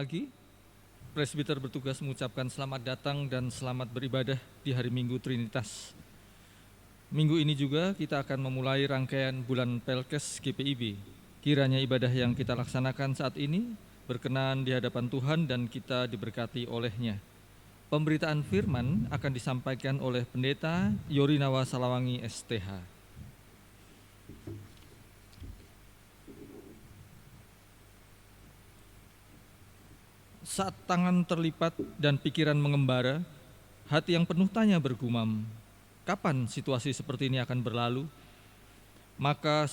pagi, presbiter bertugas mengucapkan selamat datang dan selamat beribadah di hari Minggu Trinitas. Minggu ini juga kita akan memulai rangkaian bulan Pelkes GPIB. Kiranya ibadah yang kita laksanakan saat ini berkenan di hadapan Tuhan dan kita diberkati oleh-Nya. Pemberitaan firman akan disampaikan oleh Pendeta Yorinawa Salawangi STH. Saat tangan terlipat dan pikiran mengembara, hati yang penuh tanya bergumam, kapan situasi seperti ini akan berlalu? Maka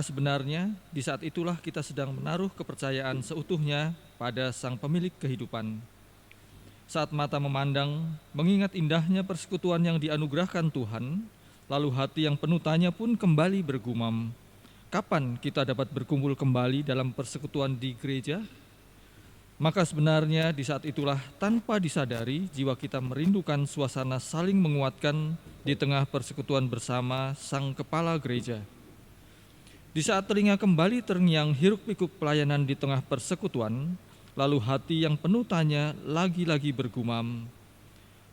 sebenarnya di saat itulah kita sedang menaruh kepercayaan seutuhnya pada Sang Pemilik kehidupan. Saat mata memandang, mengingat indahnya persekutuan yang dianugerahkan Tuhan, lalu hati yang penuh tanya pun kembali bergumam, kapan kita dapat berkumpul kembali dalam persekutuan di gereja? Maka sebenarnya di saat itulah tanpa disadari jiwa kita merindukan suasana saling menguatkan di tengah persekutuan bersama Sang Kepala Gereja. Di saat telinga kembali terngiang hiruk-pikuk pelayanan di tengah persekutuan, lalu hati yang penuh tanya lagi-lagi bergumam,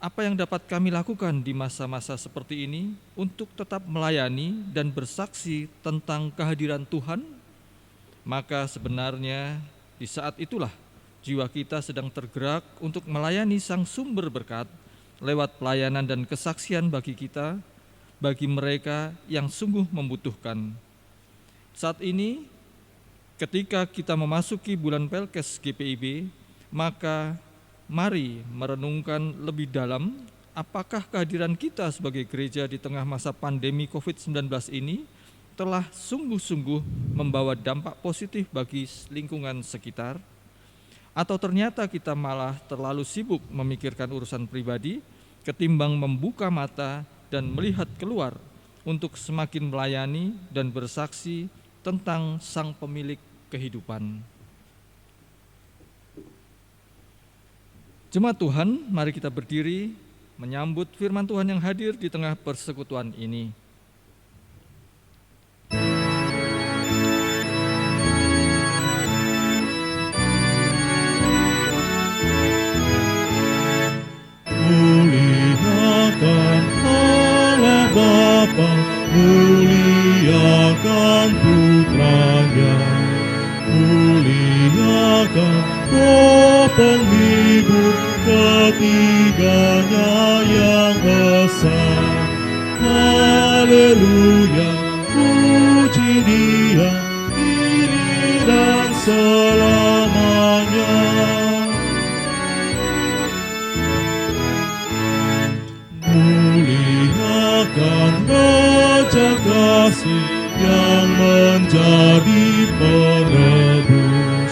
apa yang dapat kami lakukan di masa-masa seperti ini untuk tetap melayani dan bersaksi tentang kehadiran Tuhan? Maka sebenarnya di saat itulah jiwa kita sedang tergerak untuk melayani Sang Sumber Berkat lewat pelayanan dan kesaksian bagi kita, bagi mereka yang sungguh membutuhkan. Saat ini, ketika kita memasuki bulan Pelkes GPIB, maka mari merenungkan lebih dalam apakah kehadiran kita sebagai gereja di tengah masa pandemi COVID-19 ini telah sungguh-sungguh membawa dampak positif bagi lingkungan sekitar, atau ternyata kita malah terlalu sibuk memikirkan urusan pribadi ketimbang membuka mata dan melihat keluar untuk semakin melayani dan bersaksi tentang Sang Pemilik kehidupan. Jemaat Tuhan, mari kita berdiri menyambut firman Tuhan yang hadir di tengah persekutuan ini. Muliakan Allah Bapa, muliakan Putranya, muliakan Roh Penghibur ketiganya yang esa. Haleluya, puji Dia kini dan selamanya. Muliakan Raja Kasih yang menjadi penebus,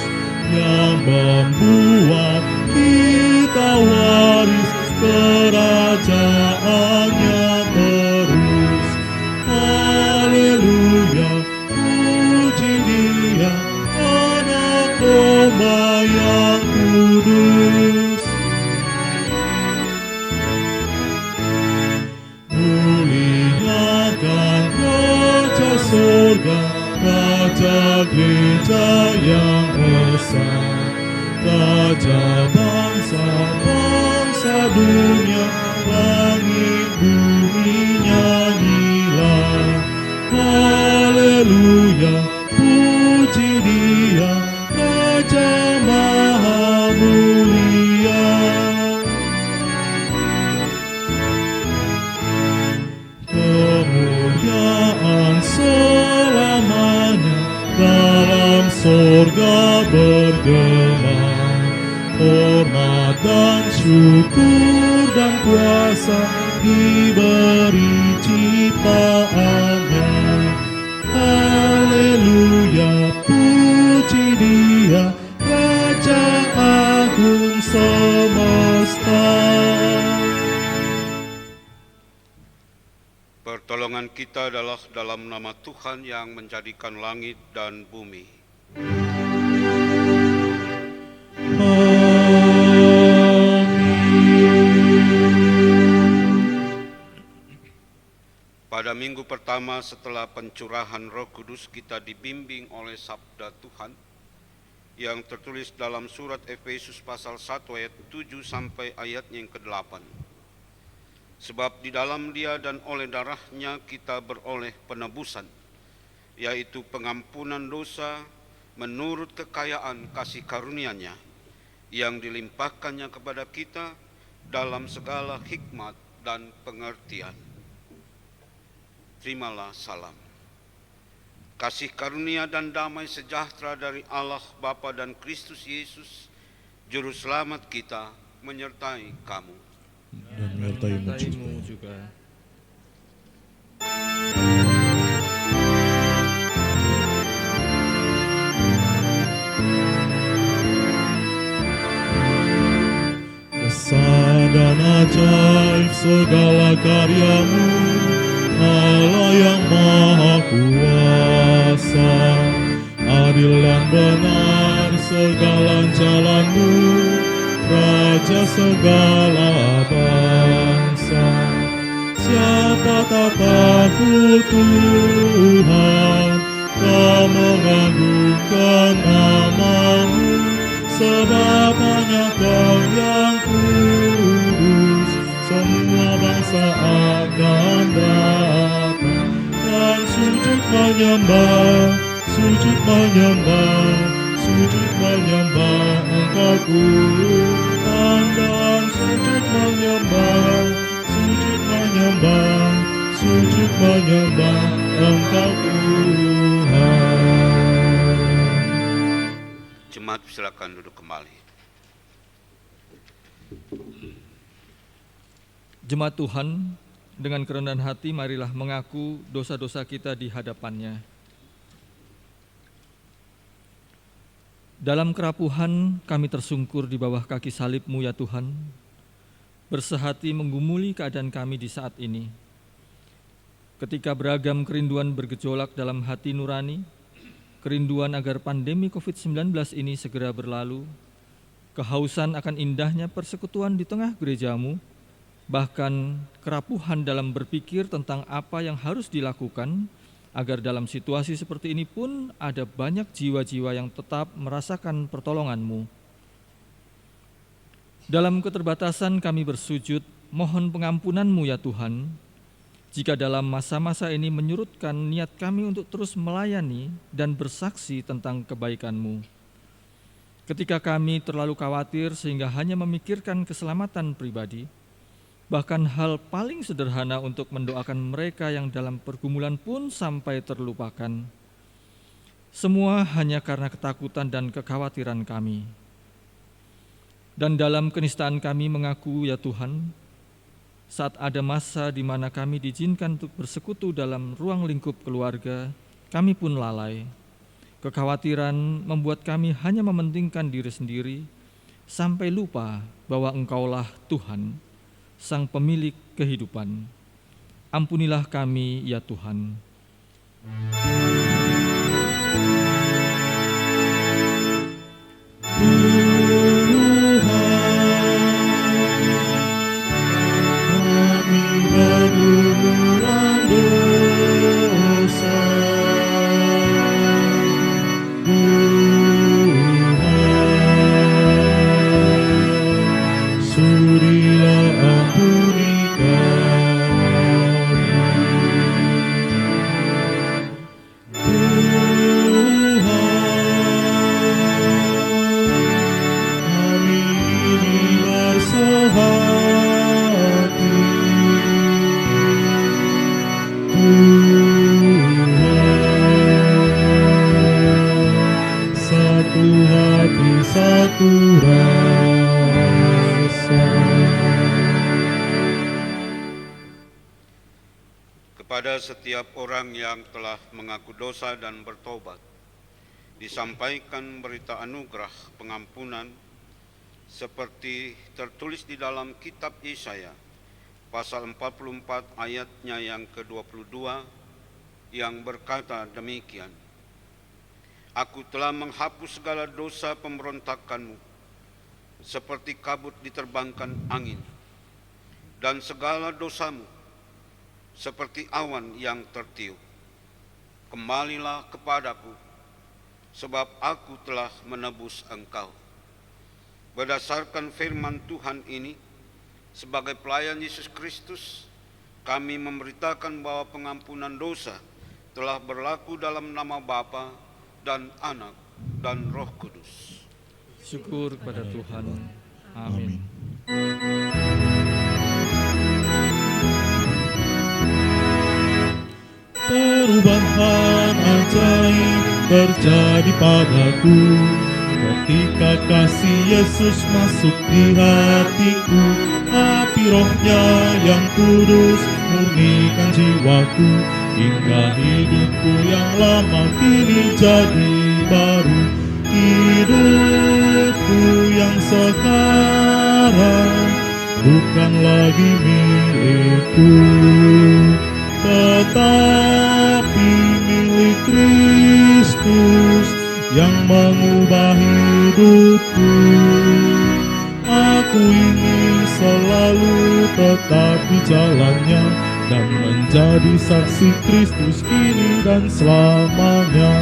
yang membuat kita waris kerajaannya terus. Haleluya, puji Dia, Anak Domba yang kudus. Muliakan Raja Surga, Raja Gereja yang esa, Raja bangsa-bangsa dunia, langit bumi nyanyilah. Haleluya, puji Dia, Raja Maha Mulia. Kemuliaan selamanya dalam sorga bergema, hormat dan syukur dan kuasa diberi ciptaannya. Haleluya, puji Dia, Raja Agung semesta. Pertolongan kita adalah dalam nama Tuhan yang menjadikan langit dan bumi. Pada minggu pertama setelah pencurahan Roh Kudus, kita dibimbing oleh sabda Tuhan yang tertulis dalam surat Efesus pasal 1 ayat 7 sampai ayatnya yang ke-8. Sebab di dalam Dia dan oleh darahnya kita beroleh penebusan, yaitu pengampunan dosa menurut kekayaan kasih karunia-Nya yang dilimpahkannya kepada kita dalam segala hikmat dan pengertian. Terimalah salam. Kasih karunia dan damai sejahtera dari Allah Bapa dan Kristus Yesus, Juru Selamat kita, menyertai kamu. Dan menyertaimu juga. Besar dan ajaib segala karya-Mu, Allah yang Maha Kuasa. Adil dan benar segala jalan-Mu, Raja segala bangsa. Siapa tak takut Tuhan, kau mengagungkan nama-Mu, sebab hanya Kau yang kudus. Semua bangsa akan datang dan sujud menyembah, sujud menyembah, sujud menyembah Engkau Tuhan, dan sujud menyembah, sujud menyembah, sujud menyembah Engkau Tuhan. Jemaat silakan duduk kembali. Jemaat Tuhan, dengan kerendahan hati marilah mengaku dosa-dosa kita di hadapan-Nya. Dalam kerapuhan kami tersungkur di bawah kaki salib-Mu ya Tuhan, bersehati menggumuli keadaan kami di saat ini. Ketika beragam kerinduan bergejolak dalam hati nurani, kerinduan agar pandemi COVID-19 ini segera berlalu, kehausan akan indahnya persekutuan di tengah gereja-Mu, bahkan kerapuhan dalam berpikir tentang apa yang harus dilakukan, agar dalam situasi seperti ini pun ada banyak jiwa-jiwa yang tetap merasakan pertolongan-Mu. Dalam keterbatasan kami bersujud, mohon pengampunan-Mu ya Tuhan, jika dalam masa-masa ini menyurutkan niat kami untuk terus melayani dan bersaksi tentang kebaikan-Mu. Ketika kami terlalu khawatir sehingga hanya memikirkan keselamatan pribadi, bahkan hal paling sederhana untuk mendoakan mereka yang dalam pergumulan pun sampai terlupakan. Semua hanya karena ketakutan dan kekhawatiran kami. Dan dalam kenistaan kami mengaku ya Tuhan, saat ada masa di mana kami diizinkan untuk bersekutu dalam ruang lingkup keluarga, kami pun lalai. Kekhawatiran membuat kami hanya mementingkan diri sendiri, sampai lupa bahwa Engkaulah Tuhan, Sang Pemilik kehidupan. Ampunilah kami ya Tuhan. Kepada setiap orang yang telah mengaku dosa dan bertobat, disampaikan berita anugerah pengampunan seperti tertulis di dalam kitab Yesaya pasal 44 ayatnya yang ke-22 yang berkata demikian, Aku telah menghapus segala dosa pemberontakanmu seperti kabut diterbangkan angin, dan segala dosamu seperti awan yang tertiup. Kembalilah kepadaku, sebab aku telah menebus engkau. Berdasarkan firman Tuhan ini, sebagai pelayan Yesus Kristus, kami memberitakan bahwa pengampunan dosa telah berlaku dalam nama Bapa dan Anak dan Roh Kudus. Syukur kepada Tuhan. Amin. Perubahan ajaib terjadi padaku ketika kasih Yesus masuk di hatiku. Api Roh-Nya yang kudus murnikan jiwaku, hingga hidupku yang lama kini jadi baru. Hidupku yang sekarang bukan lagi milikku, tetapi milik Kristus yang mengubah hidupku. Aku ingin selalu tetap di jalannya dan menjadi saksi Kristus kini dan selamanya.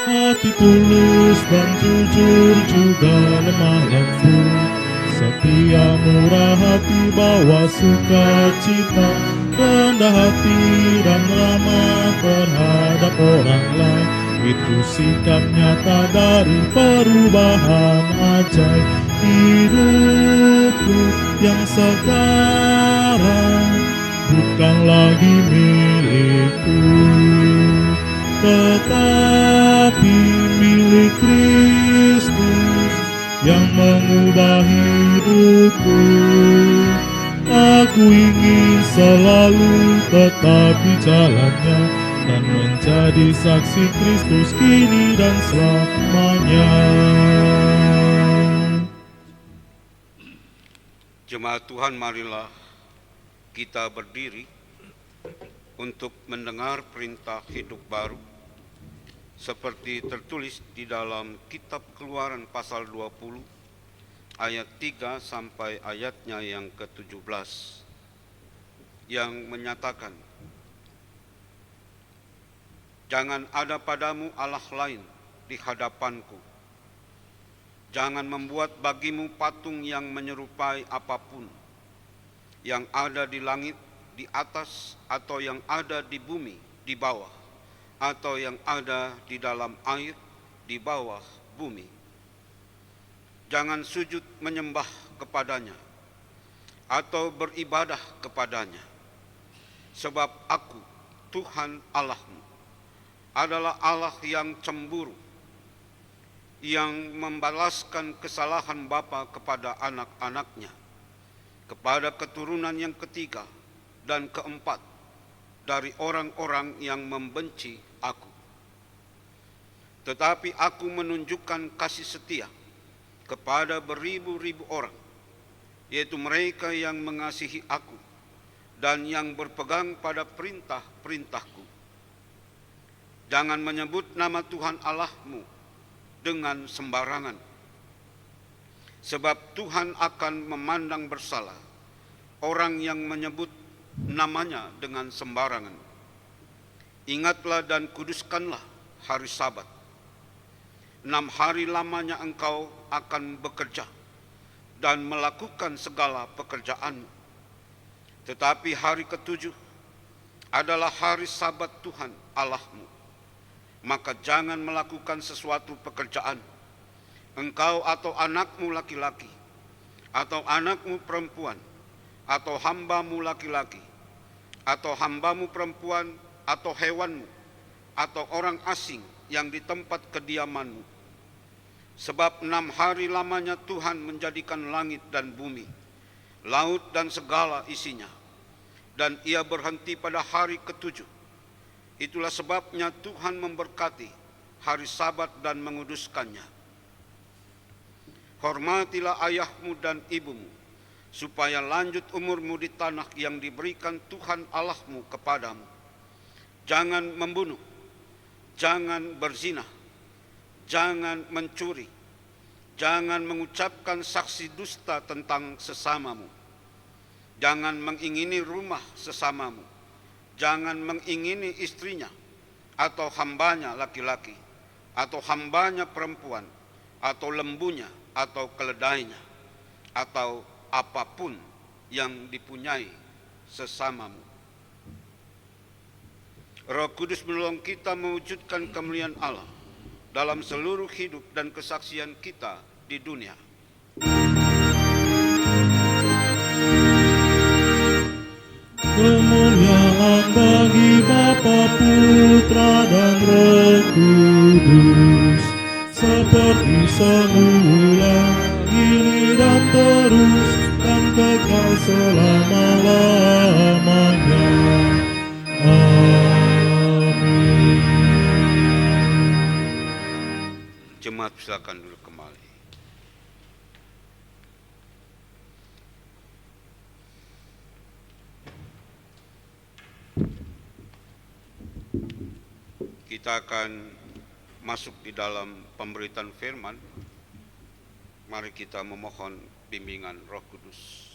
Hati tulus dan jujur juga lemah lembut, setia murah hati bawa sukacita, rendah hati dan ramah terhadap orang lain. Itu sikap nyata dari perubahan ajaib. Hidupku yang sekarang bukan lagi milikku, tetapi milik Kristus yang mengubah hidupku. Aku ingin selalu tetap di jalannya dan menjadi saksi Kristus kini dan selamanya. Jemaat Tuhan, marilah kita berdiri untuk mendengar perintah hidup baru seperti tertulis di dalam kitab Keluaran pasal 20 ayat 3 sampai ayatnya yang ke-17 yang menyatakan, "Jangan ada padamu Allah lain di hadapanku. Jangan membuat bagimu patung yang menyerupai apapun, yang ada di langit di atas, atau yang ada di bumi di bawah, atau yang ada di dalam air di bawah bumi. Jangan sujud menyembah kepadanya atau beribadah kepadanya, sebab aku, Tuhan Allahmu, adalah Allah yang cemburu, yang membalaskan kesalahan bapa kepada anak-anaknya, kepada keturunan yang ketiga dan keempat dari orang-orang yang membenci aku. Tetapi aku menunjukkan kasih setia kepada beribu-ribu orang, yaitu mereka yang mengasihi aku dan yang berpegang pada perintah-perintahku. Jangan menyebut nama Tuhan Allahmu dengan sembarangan, sebab Tuhan akan memandang bersalah orang yang menyebut namanya dengan sembarangan. Ingatlah dan kuduskanlah hari Sabat. 6 hari lamanya engkau akan bekerja dan melakukan segala pekerjaanmu. Tetapi hari ke-7 adalah hari Sabat Tuhan Allahmu. Maka jangan melakukan sesuatu pekerjaan, engkau atau anakmu laki-laki, atau anakmu perempuan, atau hambamu laki-laki, atau hambamu perempuan, atau hewanmu, atau orang asing yang di tempat kediamanmu. Sebab 6 hari lamanya Tuhan menjadikan langit dan bumi, laut dan segala isinya, dan ia berhenti pada hari ke-7. Itulah sebabnya Tuhan memberkati hari Sabat dan menguduskannya. Hormatilah ayahmu dan ibumu, supaya lanjut umurmu di tanah yang diberikan Tuhan Allahmu kepadamu. Jangan membunuh, jangan berzina, jangan mencuri, jangan mengucapkan saksi dusta tentang sesamamu, jangan mengingini rumah sesamamu, jangan mengingini istrinya, atau hambanya laki-laki, atau hambanya perempuan, atau lembunya, atau keledainya, atau apapun yang dipunyai sesamamu. Roh Kudus menolong kita mewujudkan kemuliaan Allah dalam seluruh hidup dan kesaksian kita di dunia. Kemuliaan bagi Bapa, Putra, dan Roh Kudus, seperti semula, kini dan terus, dan kekal selama-lamanya. Amin. Jemaat silakan duduk kembali. Kita akan masuk di dalam pemberitaan firman. Mari kita memohon bimbingan Roh Kudus.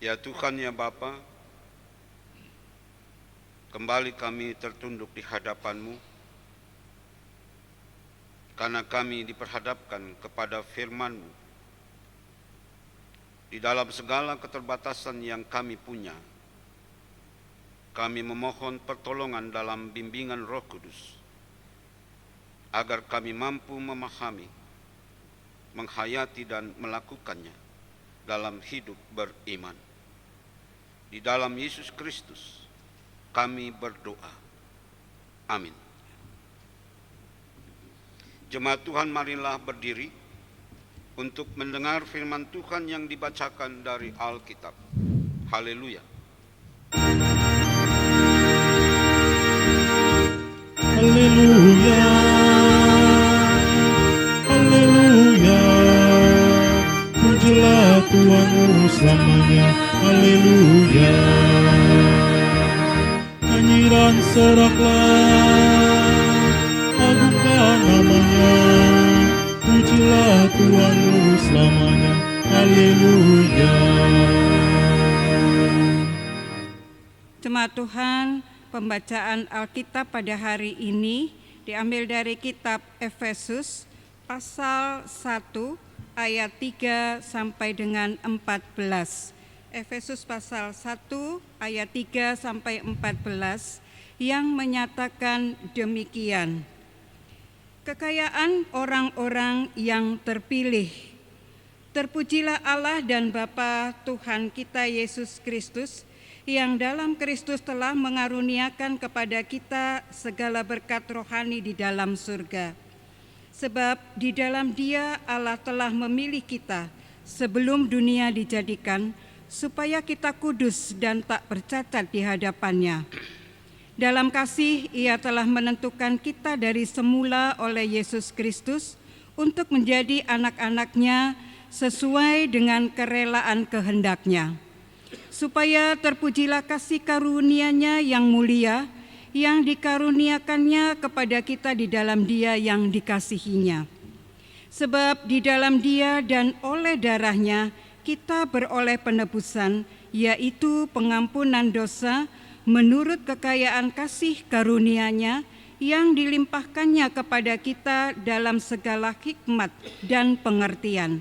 Ya Tuhan, ya Bapa, kembali kami tertunduk di hadapan-Mu, karena kami diperhadapkan kepada firman-Mu. Di dalam segala keterbatasan yang kami punya, kami memohon pertolongan dalam bimbingan Roh Kudus, agar kami mampu memahami, menghayati dan melakukannya dalam hidup beriman. Di dalam Yesus Kristus kami berdoa. Amin. Jemaat Tuhan, marilah berdiri untuk mendengar firman Tuhan yang dibacakan dari Alkitab. Haleluya. Haleluya, haleluya, pujilah Tuhanmu selamanya. Haleluya, nyanyi dan soraklah, agungkan namanya. Pujilah Tuhanmu selamanya. Haleluya. Jemaat Tuhan, pembacaan Alkitab pada hari ini diambil dari kitab Efesus pasal 1 ayat 3 sampai dengan 14. Efesus pasal 1 ayat 3 sampai 14 yang menyatakan demikian. Kekayaan orang-orang yang terpilih. Terpujilah Allah dan Bapa Tuhan kita Yesus Kristus, yang dalam Kristus telah mengaruniakan kepada kita segala berkat rohani di dalam surga. Sebab di dalam Dia Allah telah memilih kita sebelum dunia dijadikan, supaya kita kudus dan tak bercacat di hadapan-Nya. Dalam kasih Ia telah menentukan kita dari semula oleh Yesus Kristus untuk menjadi anak-anak-Nya sesuai dengan kerelaan kehendak-Nya, supaya terpujilah kasih karunia-Nya yang mulia, yang dikaruniakannya kepada kita di dalam Dia yang dikasihinya. Sebab di dalam Dia dan oleh darah-Nya kita beroleh penebusan, yaitu pengampunan dosa, menurut kekayaan kasih karunia-Nya yang dilimpahkannya kepada kita dalam segala hikmat dan pengertian.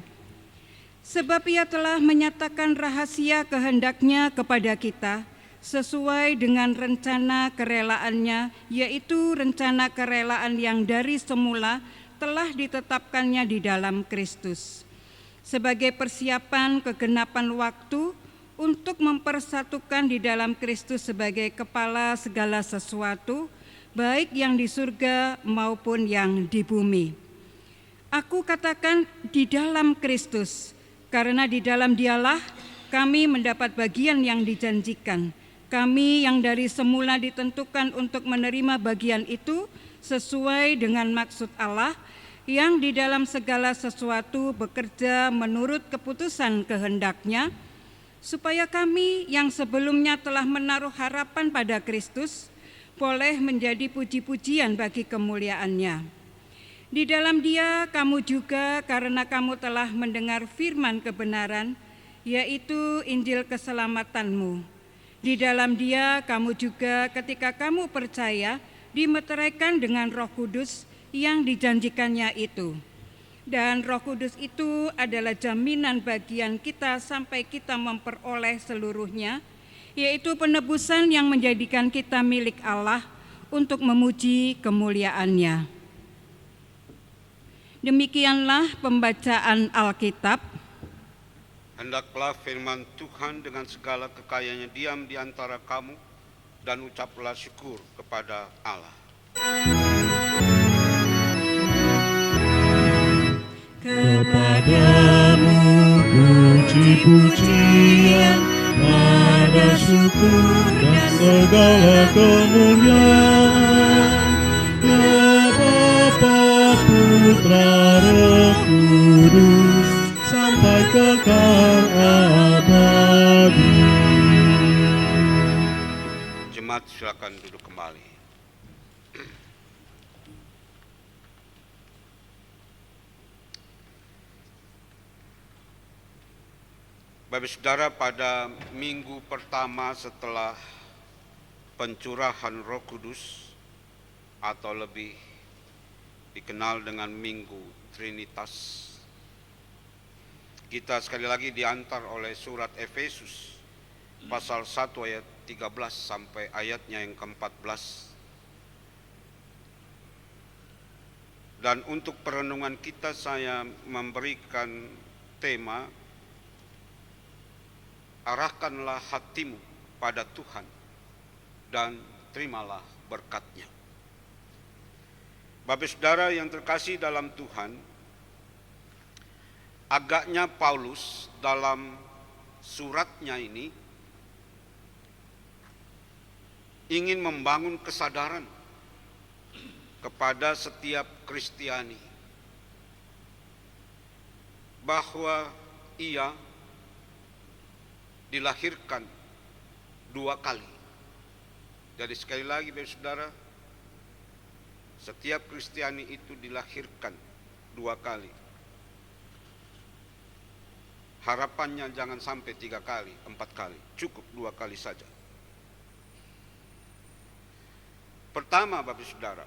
Sebab Ia telah menyatakan rahasia kehendak-Nya kepada kita sesuai dengan rencana kerelaan-Nya, yaitu rencana kerelaan yang dari semula telah ditetapkannya di dalam Kristus, sebagai persiapan kegenapan waktu untuk mempersatukan di dalam Kristus sebagai kepala segala sesuatu, baik yang di surga maupun yang di bumi. Aku katakan di dalam Kristus, karena di dalam Dialah kami mendapat bagian yang dijanjikan. Kami yang dari semula ditentukan untuk menerima bagian itu sesuai dengan maksud Allah, yang di dalam segala sesuatu bekerja menurut keputusan kehendak-Nya, supaya kami yang sebelumnya telah menaruh harapan pada Kristus boleh menjadi puji-pujian bagi kemuliaan-Nya. Di dalam Dia kamu juga, karena kamu telah mendengar firman kebenaran, yaitu Injil keselamatanmu. Di dalam Dia kamu juga ketika kamu percaya dimeteraikan dengan Roh Kudus yang dijanjikannya itu. Dan Roh Kudus itu adalah jaminan bagian kita sampai kita memperoleh seluruhnya, yaitu penebusan yang menjadikan kita milik Allah untuk memuji kemuliaan-Nya. Demikianlah pembacaan Alkitab. Hendaklah firman Tuhan dengan segala kekayaannya diam di antara kamu, dan ucaplah syukur kepada Allah. Kepadamu puji-pujian, ada syukur dan segala kemuliaan. Ya Bapa, Putra, Roh Kudus, sampai kekal abadi. Jemaat silakan duduk kembali. Bapak Saudara, pada minggu pertama setelah pencurahan Roh Kudus, atau lebih dikenal dengan Minggu Trinitas, kita sekali lagi diantar oleh surat Efesus pasal 1 ayat 13 sampai ayatnya yang ke-14. Dan untuk perenungan kita saya memberikan tema, arahkanlah hatimu pada Tuhan dan terimalah berkat-Nya. Bapak Saudara yang terkasih dalam Tuhan, agaknya Paulus dalam suratnya ini ingin membangun kesadaran kepada setiap Kristiani bahwa ia dilahirkan dua kali. Jadi sekali lagi Bapak Saudara, setiap Kristiani itu dilahirkan dua kali. Harapannya jangan sampai 3 kali, 4 kali, cukup 2 kali saja. Pertama Bapak Saudara,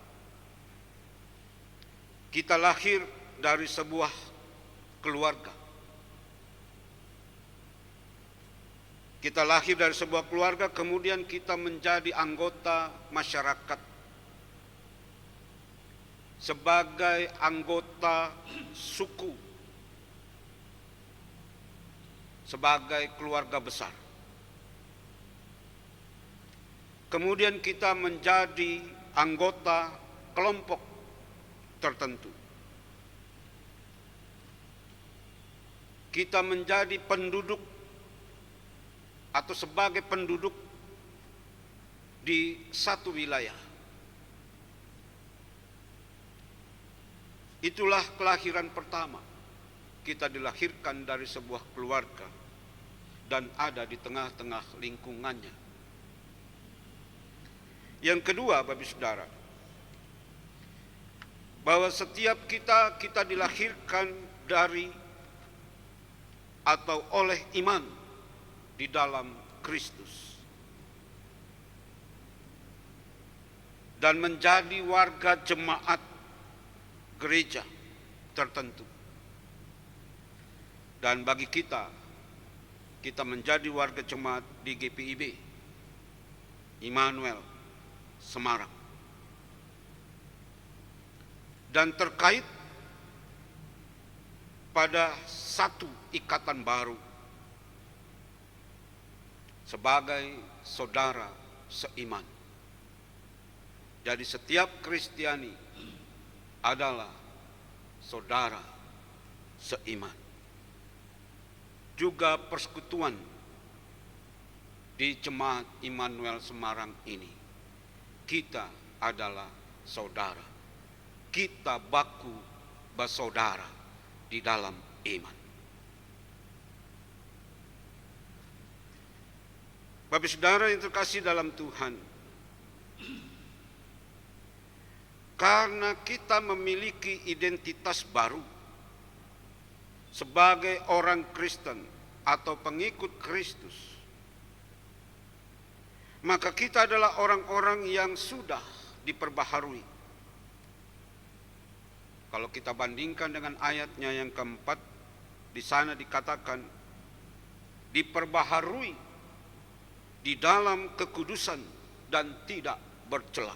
kita lahir dari sebuah keluarga. Kita lahir dari sebuah keluarga, kemudian kita menjadi anggota masyarakat. Sebagai anggota suku, sebagai keluarga besar. Kemudian kita menjadi anggota kelompok tertentu. Kita menjadi penduduk atau sebagai penduduk di satu wilayah. Itulah kelahiran pertama. Kita dilahirkan dari sebuah keluarga dan ada di tengah-tengah lingkungannya. Yang kedua Bapak Saudara, bahwa setiap kita dilahirkan dari atau oleh iman di dalam Kristus dan menjadi warga jemaat gereja tertentu. Dan bagi kita menjadi warga jemaat di GPIB Immanuel Semarang. Dan terkait pada satu ikatan baru sebagai saudara seiman. Jadi setiap Kristiani adalah saudara seiman. Juga persekutuan di Jemaat Immanuel Semarang ini, kita adalah saudara. Kita baku bersaudara di dalam iman. Bapak Saudara yang terkasih dalam Tuhan, Karena kita memiliki identitas baru sebagai orang Kristen atau pengikut Kristus, maka kita adalah orang-orang yang sudah diperbaharui. Kalau kita bandingkan dengan ayatnya yang keempat, di sana dikatakan diperbaharui di dalam kekudusan dan tidak bercela.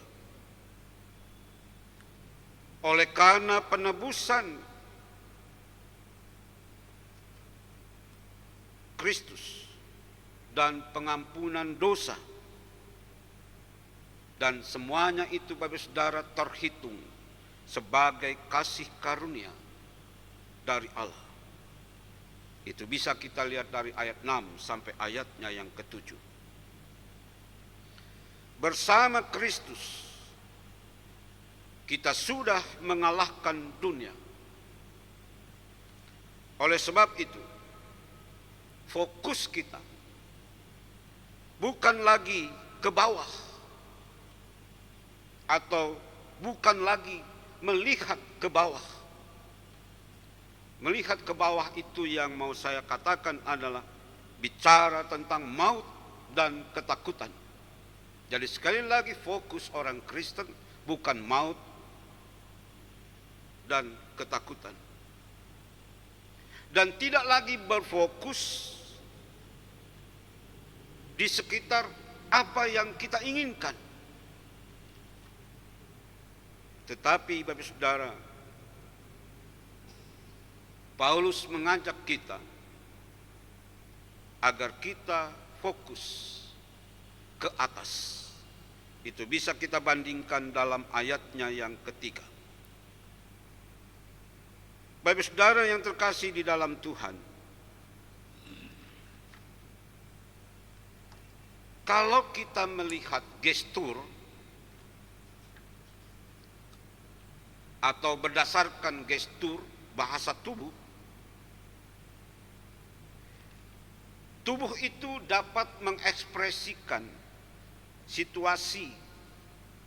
Oleh karena penebusan Kristus dan pengampunan dosa, dan semuanya itu Bapak Saudara terhitung sebagai kasih karunia dari Allah. Itu bisa kita lihat dari ayat 6 sampai ayatnya yang ke-7. Bersama Kristus kita sudah mengalahkan dunia. Oleh sebab itu, fokus kita bukan lagi ke bawah, atau bukan lagi melihat ke bawah. Melihat ke bawah itu yang mau saya katakan adalah bicara tentang maut dan ketakutan. Jadi sekali lagi fokus orang Kristen bukan maut dan ketakutan. Dan tidak lagi berfokus di sekitar apa yang kita inginkan. Tetapi Bapak Saudara, Paulus mengajak kita agar kita fokus ke atas. Itu bisa kita bandingkan dalam ayatnya yang ketiga. Bapak Saudara yang terkasih di dalam Tuhan, kalau kita melihat gestur atau berdasarkan gestur bahasa tubuh, tubuh itu dapat mengekspresikan situasi,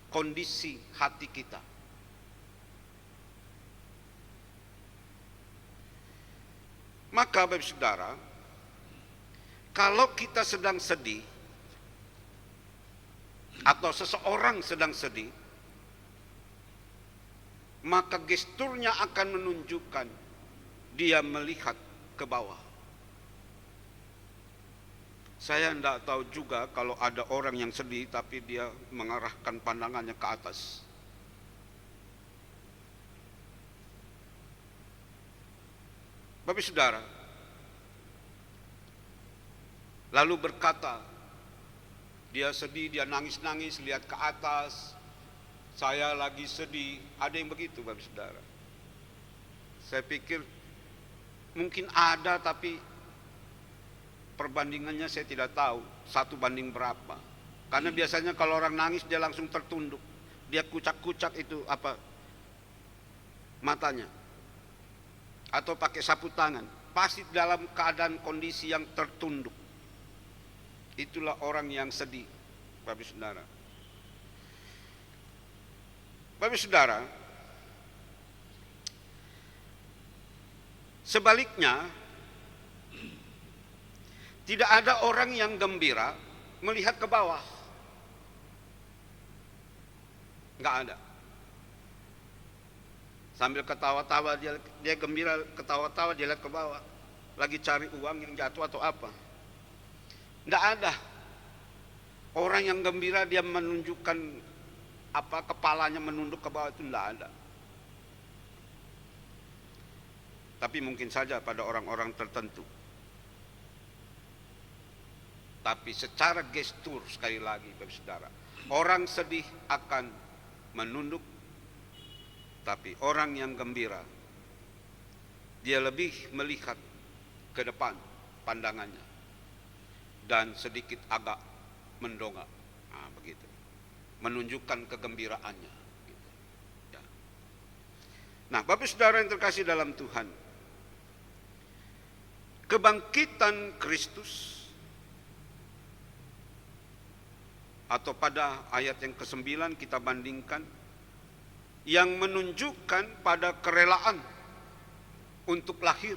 kondisi hati kita. Maka Bapak Saudara, kalau kita sedang sedih atau seseorang sedang sedih, maka gesturnya akan menunjukkan dia melihat ke bawah. Saya tidak tahu juga kalau ada orang yang sedih tapi dia mengarahkan pandangannya ke atas. Bapak Saudara, lalu berkata, dia sedih, dia nangis-nangis, lihat ke atas, saya lagi sedih. Ada yang begitu Bapak Saudara. Saya pikir mungkin ada, tapi perbandingannya saya tidak tahu 1 banding berapa. Karena biasanya kalau orang nangis dia langsung tertunduk, dia kucak-kucak itu matanya, atau pakai sapu tangan, pasti dalam keadaan kondisi yang tertunduk. Itulah orang yang sedih, Bapak Saudara. Bapak Saudara, sebaliknya, tidak ada orang yang gembira melihat ke bawah. Enggak ada. Sambil ketawa-tawa dia gembira, ketawa-tawa dia lihat ke bawah, lagi cari uang yang jatuh atau apa. Tidak ada orang yang gembira dia menunjukkan kepalanya menunduk ke bawah, itu tidak ada. Tapi mungkin saja pada orang-orang tertentu. Tapi secara gestur, sekali lagi Bapak Saudara, orang sedih akan menunduk. Tapi orang yang gembira, dia lebih melihat ke depan pandangannya dan sedikit agak mendongak, begitu, menunjukkan kegembiraannya. Gitu. Ya. Nah, Bapak Saudara yang terkasih dalam Tuhan, kebangkitan Kristus, atau pada ayat yang ke-9 kita bandingkan, yang menunjukkan pada kerelaan untuk lahir,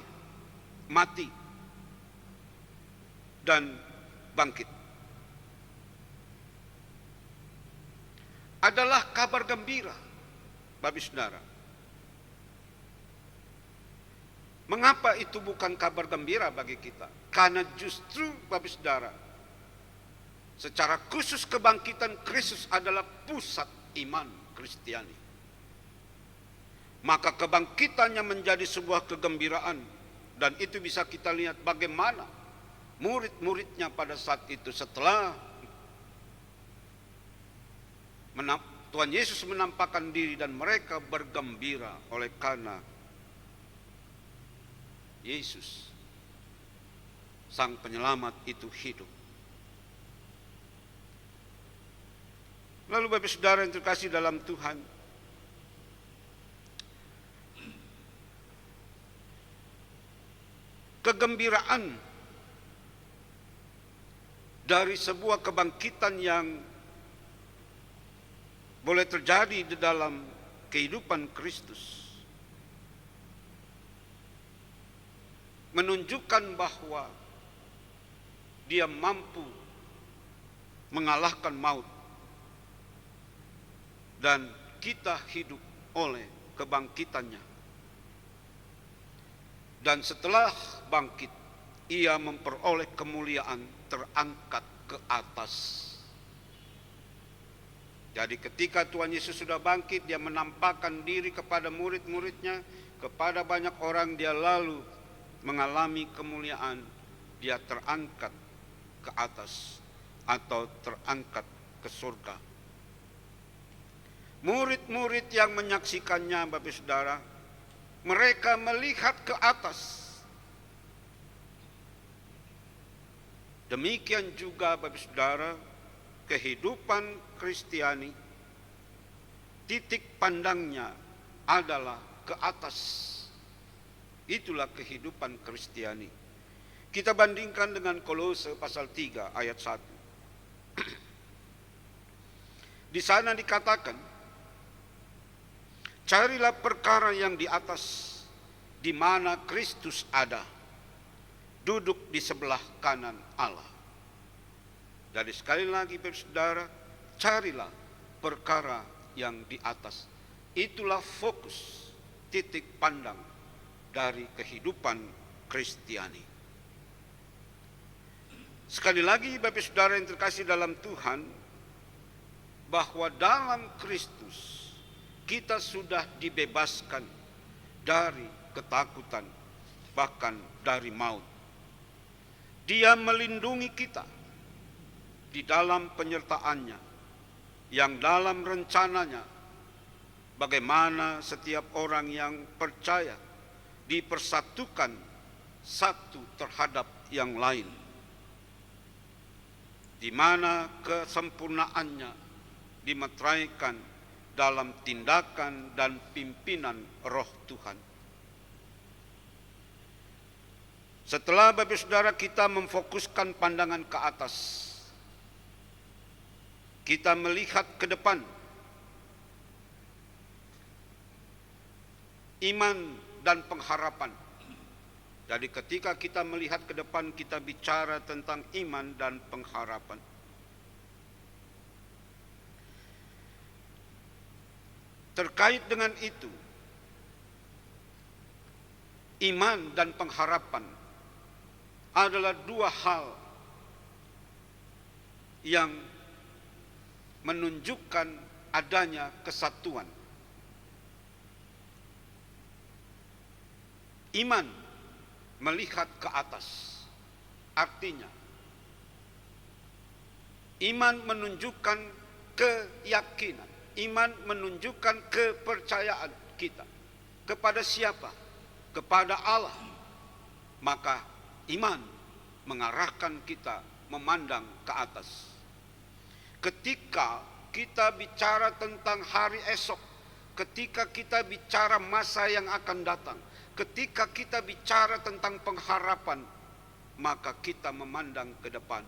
mati, dan bangkit. Adalah kabar gembira, Bapak Saudara. Mengapa itu bukan kabar gembira bagi kita? Karena justru, Bapak Saudara, secara khusus kebangkitan Kristus adalah pusat iman Kristiani. Maka kebangkitannya menjadi sebuah kegembiraan. Dan itu bisa kita lihat bagaimana murid-muridnya pada saat itu setelah Tuhan Yesus menampakkan diri dan mereka bergembira oleh karena Yesus, Sang Penyelamat itu hidup. Lalu Bapak Saudara yang terkasih dalam Tuhan, kegembiraan dari sebuah kebangkitan yang boleh terjadi di dalam kehidupan Kristus menunjukkan bahwa Dia mampu mengalahkan maut dan kita hidup oleh kebangkitannya. Dan setelah bangkit, Ia memperoleh kemuliaan, terangkat ke atas. Jadi ketika Tuhan Yesus sudah bangkit, Dia menampakkan diri kepada murid-muridnya, kepada banyak orang, Dia lalu mengalami kemuliaan. Dia terangkat ke atas atau terangkat ke surga. Murid-murid yang menyaksikannya, Bapak Saudara, mereka melihat ke atas. Demikian juga, Bapak Saudara, kehidupan Kristiani, titik pandangnya adalah ke atas. Itulah kehidupan Kristiani. Kita bandingkan dengan Kolose pasal 3 ayat 1. Di sana dikatakan, carilah perkara yang di atas, di mana Kristus ada, duduk di sebelah kanan Allah. Jadi sekali lagi, Bapak Saudara, carilah perkara yang di atas. Itulah fokus, titik pandang dari kehidupan Kristiani. Sekali lagi, Bapak Saudara yang terkasih dalam Tuhan, bahwa dalam Kristus kita sudah dibebaskan dari ketakutan, bahkan dari maut. Dia melindungi kita di dalam penyertaannya, yang dalam rencananya bagaimana setiap orang yang percaya dipersatukan satu terhadap yang lain, di mana kesempurnaannya dimeteraikan dalam tindakan dan pimpinan Roh Tuhan. Setelah Bapak Saudara kita memfokuskan pandangan ke atas, kita melihat ke depan. Iman dan pengharapan. Jadi ketika kita melihat ke depan, kita bicara tentang iman dan pengharapan. Terkait dengan itu, iman dan pengharapan adalah dua hal yang menunjukkan adanya kesatuan. Iman melihat ke atas, artinya iman menunjukkan keyakinan, iman menunjukkan kepercayaan kita kepada siapa? Kepada Allah. Maka iman mengarahkan kita memandang ke atas. Ketika kita bicara tentang hari esok, ketika kita bicara masa yang akan datang, ketika kita bicara tentang pengharapan, maka kita memandang ke depan.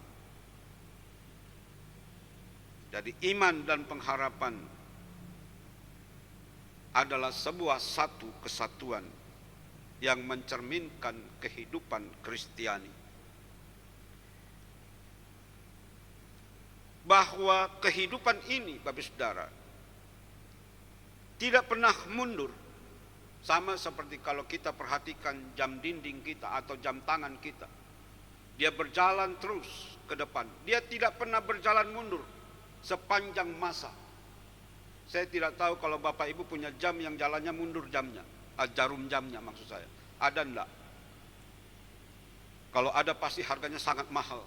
Jadi iman dan pengharapan adalah sebuah satu kesatuan yang mencerminkan kehidupan Kristiani. Bahwa kehidupan ini, Bapak Saudara, tidak pernah mundur. Sama seperti kalau kita perhatikan jam dinding kita atau jam tangan kita. Dia berjalan terus ke depan. Dia tidak pernah berjalan mundur sepanjang masa. Saya tidak tahu kalau Bapak Ibu punya jam yang jalannya mundur jamnya. Jarum jamnya maksud saya. Ada enggak? Kalau ada pasti harganya sangat mahal.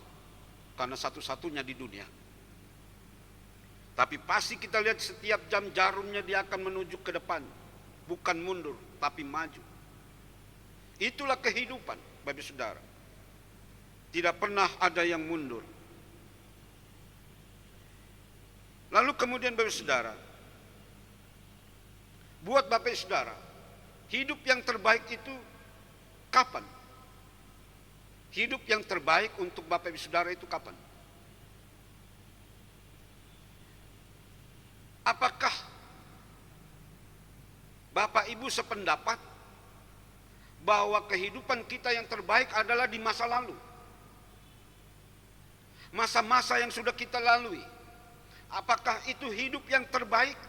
Karena satu-satunya di dunia. Tapi pasti kita lihat setiap jam jarumnya dia akan menuju ke depan. Bukan mundur, tapi maju. Itulah kehidupan, Bapak Saudara. Tidak pernah ada yang mundur. Lalu kemudian Bapak Saudara, buat Bapak Saudara, hidup yang terbaik itu kapan? Hidup yang terbaik untuk Bapak Saudara itu kapan? Apakah Bapak Ibu sependapat bahwa kehidupan kita yang terbaik adalah di masa lalu? Masa-masa yang sudah kita lalui. Apakah itu hidup yang terbaik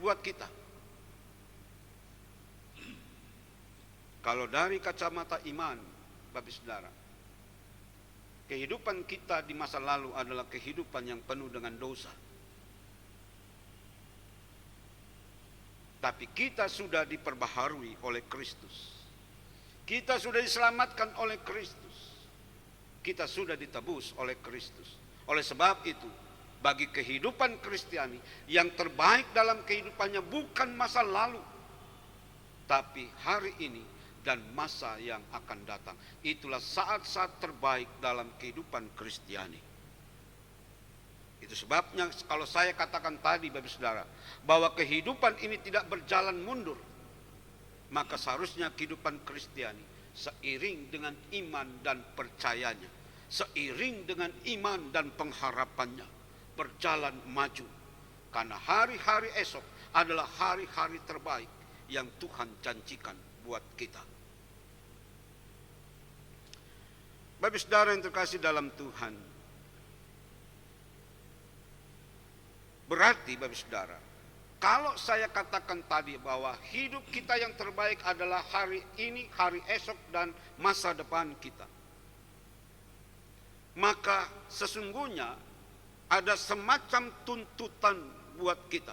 buat kita? Kalau dari kacamata iman, Bapak Saudara, kehidupan kita di masa lalu adalah kehidupan yang penuh dengan dosa. Tapi kita sudah diperbaharui oleh Kristus. Kita sudah diselamatkan oleh Kristus. Kita sudah ditebus oleh Kristus. Oleh sebab itu, bagi kehidupan Kristiani, yang terbaik dalam kehidupannya bukan masa lalu, tapi hari ini dan masa yang akan datang. Itulah saat-saat terbaik dalam kehidupan Kristiani. Itu sebabnya kalau saya katakan tadi Bapak Saudara, bahwa kehidupan ini tidak berjalan mundur, maka seharusnya kehidupan Kristiani seiring dengan iman dan percayanya, seiring dengan iman dan pengharapannya, berjalan maju. Karena hari-hari esok adalah hari-hari terbaik yang Tuhan janjikan buat kita. Bapak Saudara yang terkasih dalam Tuhan, berarti Bapak Saudara, kalau saya katakan tadi bahwa hidup kita yang terbaik adalah hari ini, hari esok, dan masa depan kita, maka sesungguhnya ada semacam tuntutan buat kita.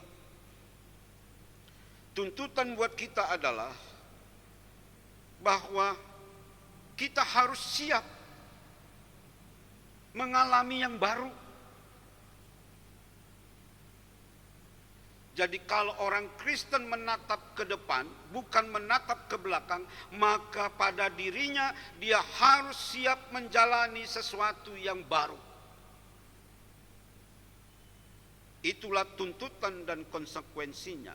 Tuntutan buat kita adalah bahwa kita harus siap mengalami yang baru. Jadi kalau orang Kristen menatap ke depan, bukan menatap ke belakang, maka pada dirinya dia harus siap menjalani sesuatu yang baru. Itulah tuntutan dan konsekuensinya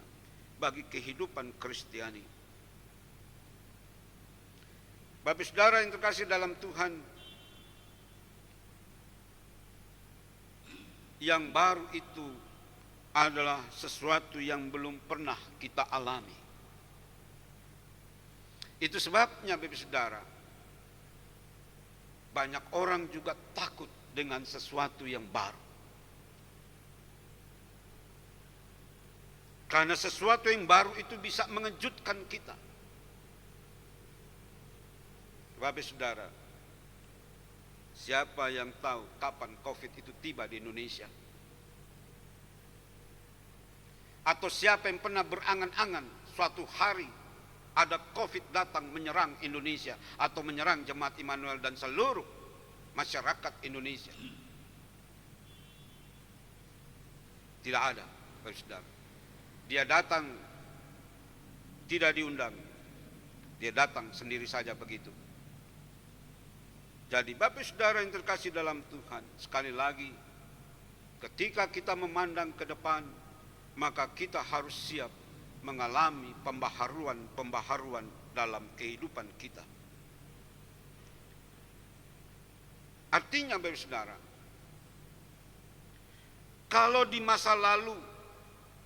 bagi kehidupan Kristiani. Bapak Saudara yang terkasih dalam Tuhan, yang baru itu adalah sesuatu yang belum pernah kita alami. Itu sebabnya Bapak Saudara, banyak orang juga takut dengan sesuatu yang baru. Karena sesuatu yang baru itu bisa mengejutkan kita. Bapak Saudara, siapa yang tahu kapan COVID itu tiba di Indonesia? Atau siapa yang pernah berangan-angan suatu hari ada COVID datang menyerang Indonesia atau menyerang Jemaat Immanuel dan seluruh masyarakat Indonesia? Tidak ada, Bapak Saudara. Dia datang tidak diundang. Dia datang sendiri saja begitu. Jadi Bapak Saudara yang terkasih dalam Tuhan, sekali lagi, ketika kita memandang ke depan, maka kita harus siap mengalami pembaharuan dalam kehidupan kita. Artinya Bapak Saudara, kalau di masa lalu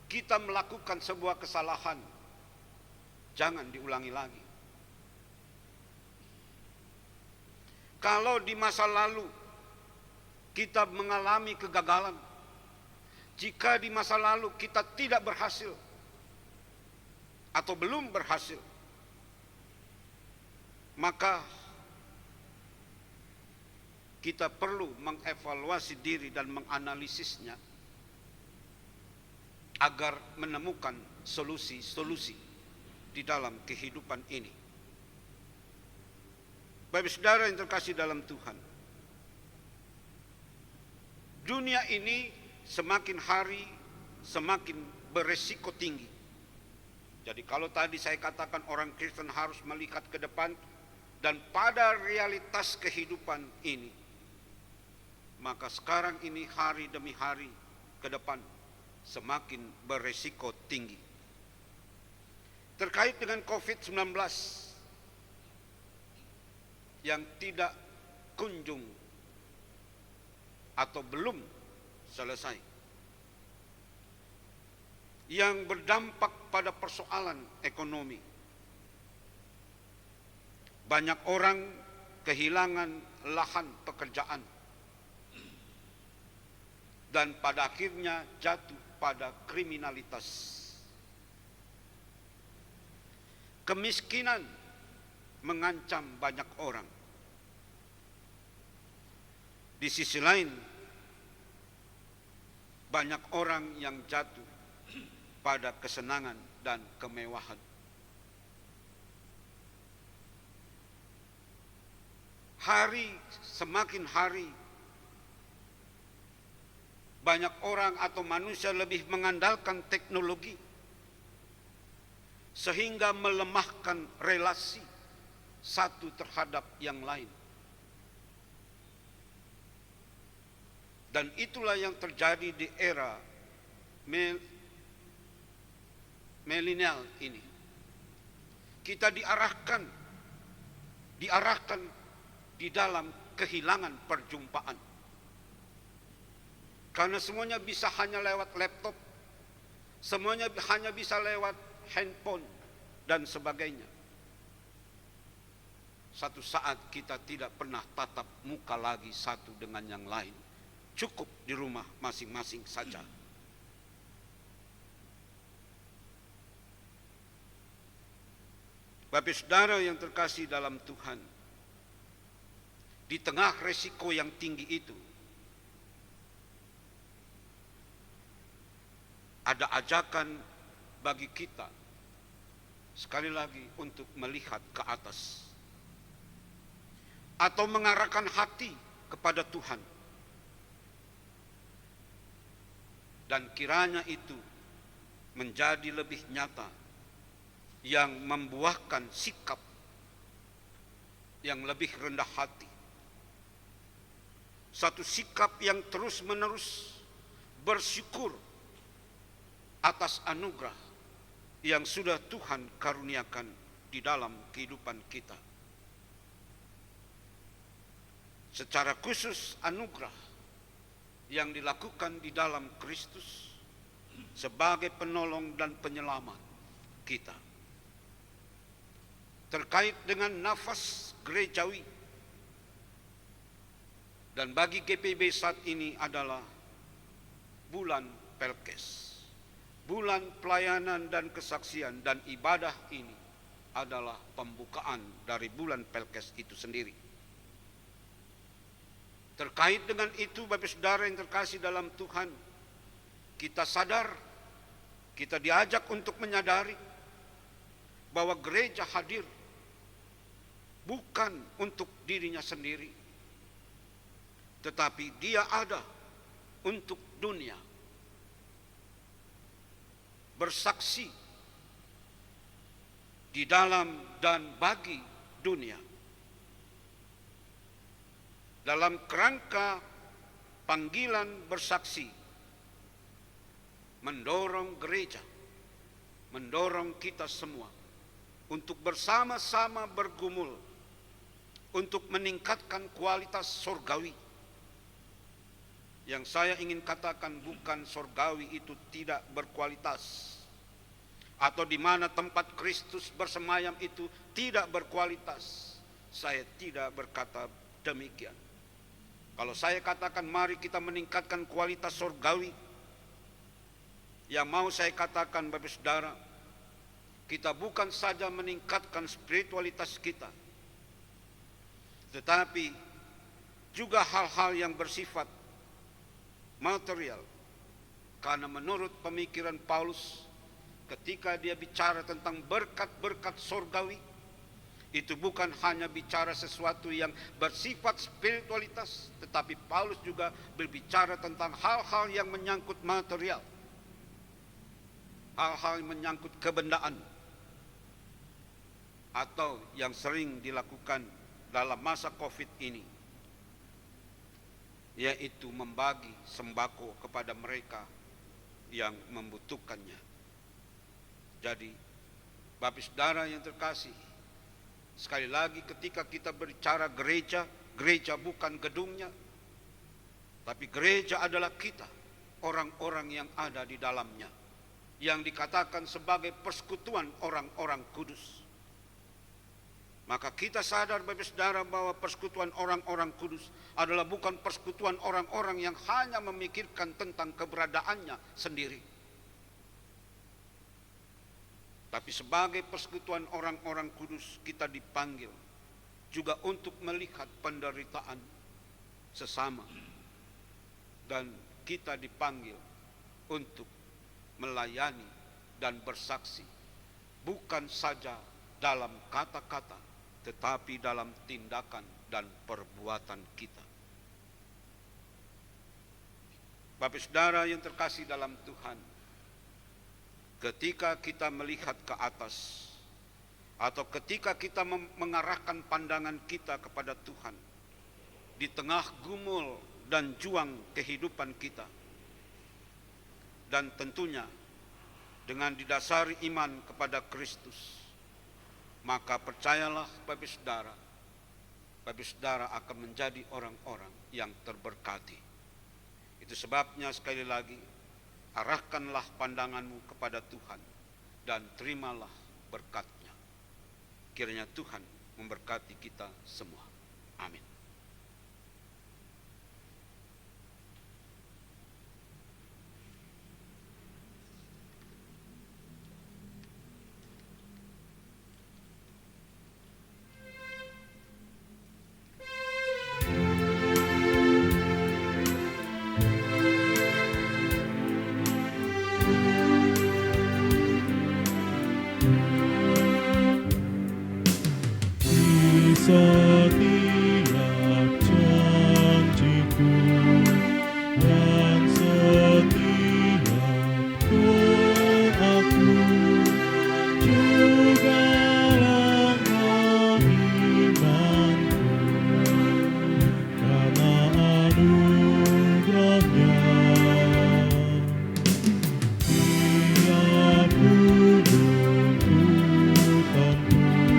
kita melakukan sebuah kesalahan, jangan diulangi lagi. Kalau di masa lalu kita mengalami kegagalan, jika di masa lalu kita tidak berhasil atau belum berhasil, maka kita perlu mengevaluasi diri dan menganalisisnya agar menemukan solusi-solusi di dalam kehidupan ini. Bapak saudara yang terkasih dalam Tuhan, dunia ini semakin hari semakin beresiko tinggi. Jadi kalau tadi saya katakan orang Kristen harus melihat ke depan dan pada realitas kehidupan ini, maka sekarang ini hari demi hari ke depan semakin beresiko tinggi. Terkait dengan COVID-19 yang tidak kunjung atau belum selesai, yang berdampak pada persoalan ekonomi. Banyak orang kehilangan lahan pekerjaan dan pada akhirnya jatuh pada kriminalitas. Kemiskinan mengancam banyak orang. Di sisi lain, banyak orang yang jatuh pada kesenangan dan kemewahan. Semakin hari, banyak orang atau manusia lebih mengandalkan teknologi sehingga melemahkan relasi satu terhadap yang lain. Dan itulah yang terjadi di era milenial ini. Kita diarahkan di dalam kehilangan perjumpaan. Karena semuanya bisa hanya lewat laptop, semuanya hanya bisa lewat handphone dan sebagainya. Satu saat kita tidak pernah tatap muka lagi satu dengan yang lain. Cukup di rumah masing-masing saja. Bapak saudara yang terkasih dalam Tuhan, di tengah resiko yang tinggi itu, ada ajakan bagi kita sekali lagi untuk melihat ke atas atau mengarahkan hati kepada Tuhan. Dan kiranya itu menjadi lebih nyata, yang membuahkan sikap yang lebih rendah hati. Satu sikap yang terus-menerus bersyukur atas anugerah yang sudah Tuhan karuniakan di dalam kehidupan kita. Secara khusus anugerah yang dilakukan di dalam Kristus sebagai penolong dan penyelamat kita. Terkait dengan nafas gerejawi, dan bagi GPB saat ini adalah bulan Pelkes, bulan pelayanan dan kesaksian, dan ibadah ini adalah pembukaan dari bulan Pelkes itu sendiri. Terkait dengan itu, Bapak saudara yang terkasih dalam Tuhan, kita sadar, kita diajak untuk menyadari bahwa gereja hadir bukan untuk dirinya sendiri, tetapi dia ada untuk dunia, bersaksi di dalam dan bagi dunia. Dalam kerangka panggilan bersaksi, mendorong gereja, mendorong kita semua untuk bersama-sama bergumul untuk meningkatkan kualitas surgawi. Yang saya ingin katakan bukan surgawi itu tidak berkualitas, atau di mana tempat Kristus bersemayam itu tidak berkualitas, saya tidak berkata demikian. Kalau saya katakan mari kita meningkatkan kualitas surgawi, yang mau saya katakan Bapak Saudara, kita bukan saja meningkatkan spiritualitas kita, tetapi juga hal-hal yang bersifat material. Karena menurut pemikiran Paulus, ketika dia bicara tentang berkat-berkat surgawi, itu bukan hanya bicara sesuatu yang bersifat spiritualitas, tetapi Paulus juga berbicara tentang hal-hal yang menyangkut material, hal-hal yang menyangkut kebendaan, atau yang sering dilakukan dalam masa COVID ini, yaitu membagi sembako kepada mereka yang membutuhkannya. Jadi, Bapak Saudara yang terkasih, sekali lagi ketika kita berbicara gereja, gereja bukan gedungnya, tapi gereja adalah kita, orang-orang yang ada di dalamnya, yang dikatakan sebagai persekutuan orang-orang kudus. Maka kita sadar Bapak Saudara bahwa persekutuan orang-orang kudus adalah bukan persekutuan orang-orang yang hanya memikirkan tentang keberadaannya sendiri, tapi sebagai persekutuan orang-orang kudus kita dipanggil juga untuk melihat penderitaan sesama, dan kita dipanggil untuk melayani dan bersaksi, bukan saja dalam kata-kata, tetapi dalam tindakan dan perbuatan kita. Bapak Saudara yang terkasih dalam Tuhan, ketika kita melihat ke atas, atau ketika kita mengarahkan pandangan kita kepada Tuhan, di tengah gumul dan juang kehidupan kita, dan tentunya dengan didasari iman kepada Kristus, maka percayalah Bapak Saudara akan menjadi orang-orang yang terberkati. Itu sebabnya sekali lagi, arahkanlah pandanganmu kepada Tuhan dan terimalah berkat-Nya. Kiranya Tuhan memberkati kita semua. Amin. Setiap janjiku dan setiap doaku, juga langkah imanku, karena anugerah-Nya. Tiap gunung ku tempuh,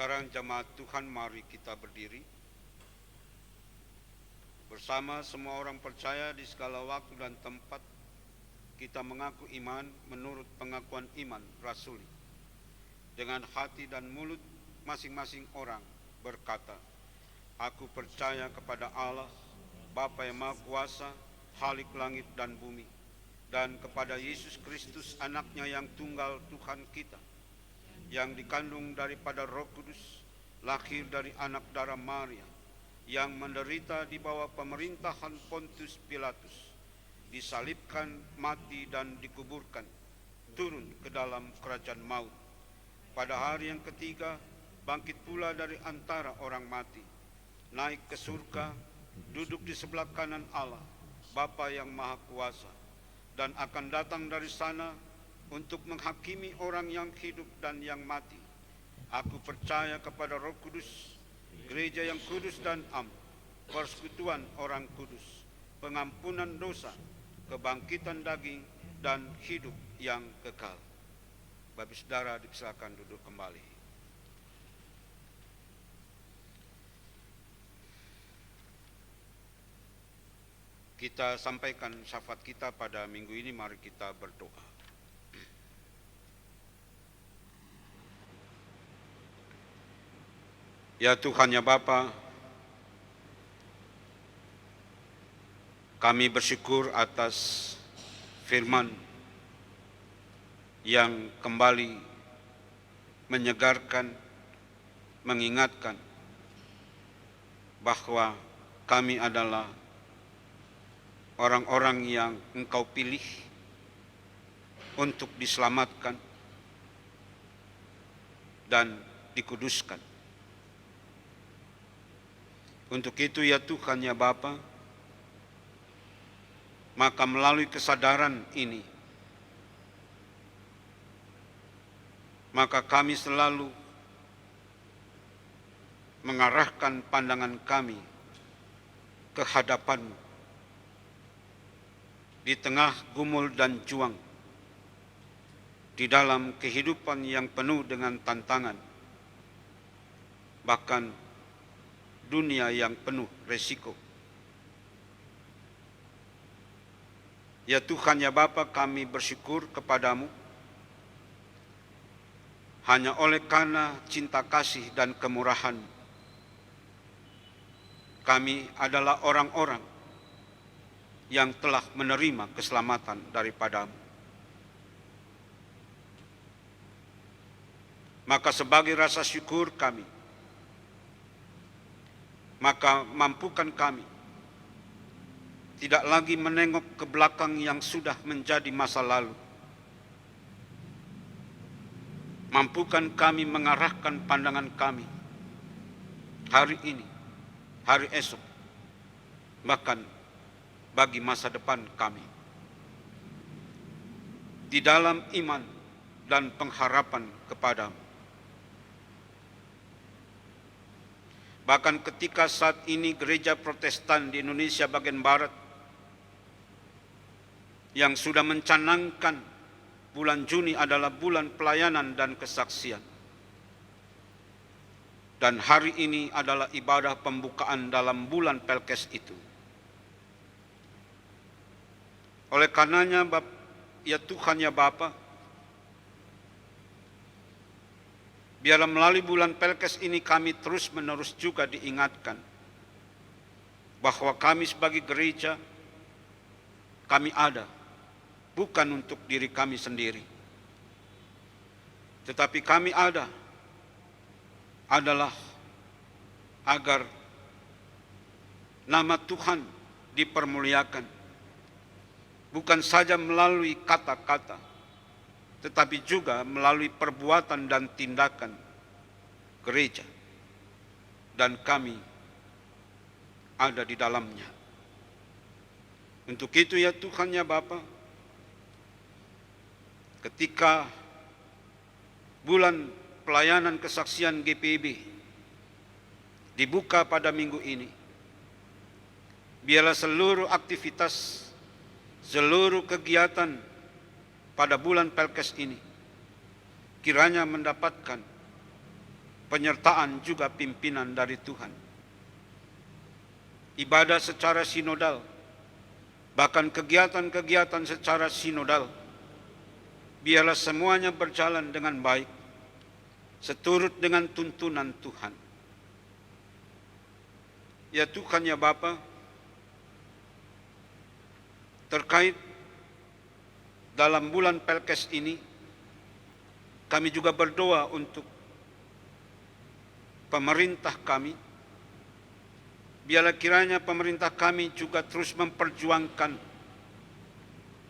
Sekarang jemaat Tuhan, mari kita berdiri. Bersama semua orang percaya di segala waktu dan tempat, kita mengaku iman menurut pengakuan iman rasuli. Dengan hati dan mulut masing-masing orang berkata, aku percaya kepada Allah, Bapa yang Maha Kuasa, Khalik langit dan bumi, dan kepada Yesus Kristus, anaknya yang tunggal Tuhan kita, yang dikandung daripada Roh Kudus, lahir dari anak darah Maria, yang menderita di bawah pemerintahan Pontius Pilatus, disalibkan, mati dan dikuburkan, turun ke dalam kerajaan maut. Pada hari yang ketiga, bangkit pula dari antara orang mati, naik ke surga, duduk di sebelah kanan Allah, Bapa yang Maha Kuasa, dan akan datang dari sana untuk menghakimi orang yang hidup dan yang mati. Aku percaya kepada Roh Kudus, gereja yang kudus dan am, persekutuan orang kudus, pengampunan dosa, kebangkitan daging, dan hidup yang kekal. Bapak saudara dipersilakan duduk kembali. Kita sampaikan syafaat kita pada minggu ini, mari kita berdoa. Ya Tuhan, ya Bapa, kami bersyukur atas firman yang kembali menyegarkan, mengingatkan bahwa kami adalah orang-orang yang Engkau pilih untuk diselamatkan dan dikuduskan. Untuk itu ya Tuhan, ya Bapa, maka melalui kesadaran ini, maka kami selalu mengarahkan pandangan kami ke hadapan-Mu di tengah gumul dan juang, di dalam kehidupan yang penuh dengan tantangan, bahkan dunia yang penuh resiko. Ya Tuhan, ya Bapa, kami bersyukur kepadamu hanya oleh karena cinta kasih dan kemurahan. Kami adalah orang-orang yang telah menerima keselamatan daripadamu. Maka sebagai rasa syukur kami, maka mampukan kami tidak lagi menengok ke belakang yang sudah menjadi masa lalu. Mampukan kami mengarahkan pandangan kami hari ini, hari esok, bahkan bagi masa depan kami, di dalam iman dan pengharapan kepadamu. Bahkan ketika saat ini gereja Protestan di Indonesia bagian Barat yang sudah mencanangkan bulan Juni adalah bulan pelayanan dan kesaksian, dan hari ini adalah ibadah pembukaan dalam bulan Pelkes itu. Oleh karenanya, ya Tuhan, ya Bapa, biarlah melalui bulan Pelkes ini kami terus-menerus juga diingatkan bahwa kami sebagai gereja, kami ada bukan untuk diri kami sendiri, tetapi kami adalah agar nama Tuhan dipermuliakan, bukan saja melalui kata-kata, tetapi juga melalui perbuatan dan tindakan gereja, dan kami ada di dalamnya. Untuk itu ya Tuhan, ya Bapa, ketika bulan pelayanan kesaksian GPIB dibuka pada minggu ini, biarlah seluruh aktivitas, seluruh kegiatan pada bulan Pelkes ini kiranya mendapatkan penyertaan juga pimpinan dari Tuhan. Ibadah secara sinodal, bahkan kegiatan-kegiatan secara sinodal, biarlah semuanya berjalan dengan baik, seturut dengan tuntunan Tuhan. Ya Tuhan, ya Bapa, terkait dalam bulan Pelkes ini, kami juga berdoa untuk pemerintah kami. Biarlah kiranya pemerintah kami juga terus memperjuangkan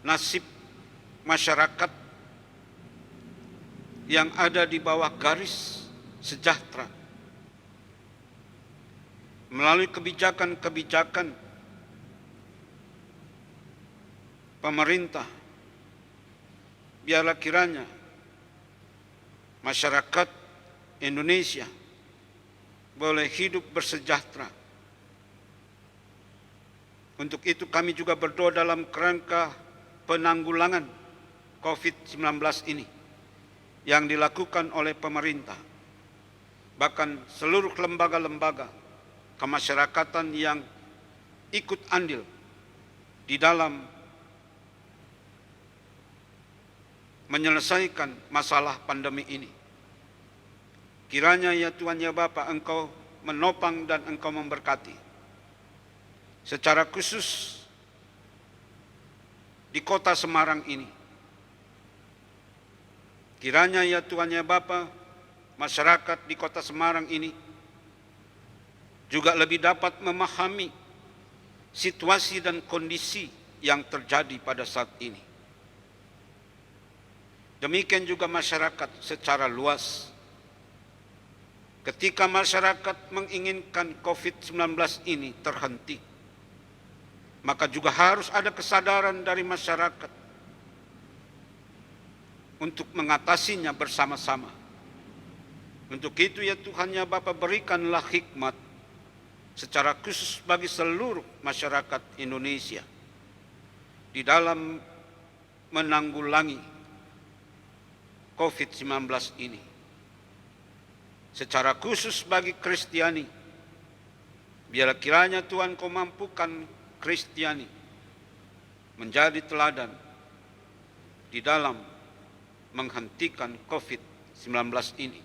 nasib masyarakat yang ada di bawah garis sejahtera. Melalui kebijakan-kebijakan pemerintah, biarlah kiranya masyarakat Indonesia boleh hidup bersejahtera. Untuk itu kami juga berdoa dalam kerangka penanggulangan COVID-19 ini yang dilakukan oleh pemerintah, bahkan seluruh lembaga-lembaga kemasyarakatan yang ikut andil di dalam menyelesaikan masalah pandemi ini. Kiranya ya Tuhan ya Bapa, Engkau menopang dan Engkau memberkati. Secara khusus di kota Semarang ini. Kiranya ya Tuhan ya Bapa, masyarakat di kota Semarang ini juga lebih dapat memahami situasi dan kondisi yang terjadi pada saat ini. Demikian juga masyarakat secara luas. Ketika masyarakat menginginkan COVID-19 ini terhenti, maka juga harus ada kesadaran dari masyarakat untuk mengatasinya bersama-sama. Untuk itu ya Tuhan ya Bapa, berikanlah hikmat secara khusus bagi seluruh masyarakat Indonesia di dalam menanggulangi COVID-19 ini. Secara khusus bagi Kristiani, biarlah kiranya Tuhan Kau mampukan Kristiani menjadi teladan di dalam menghentikan COVID-19 ini.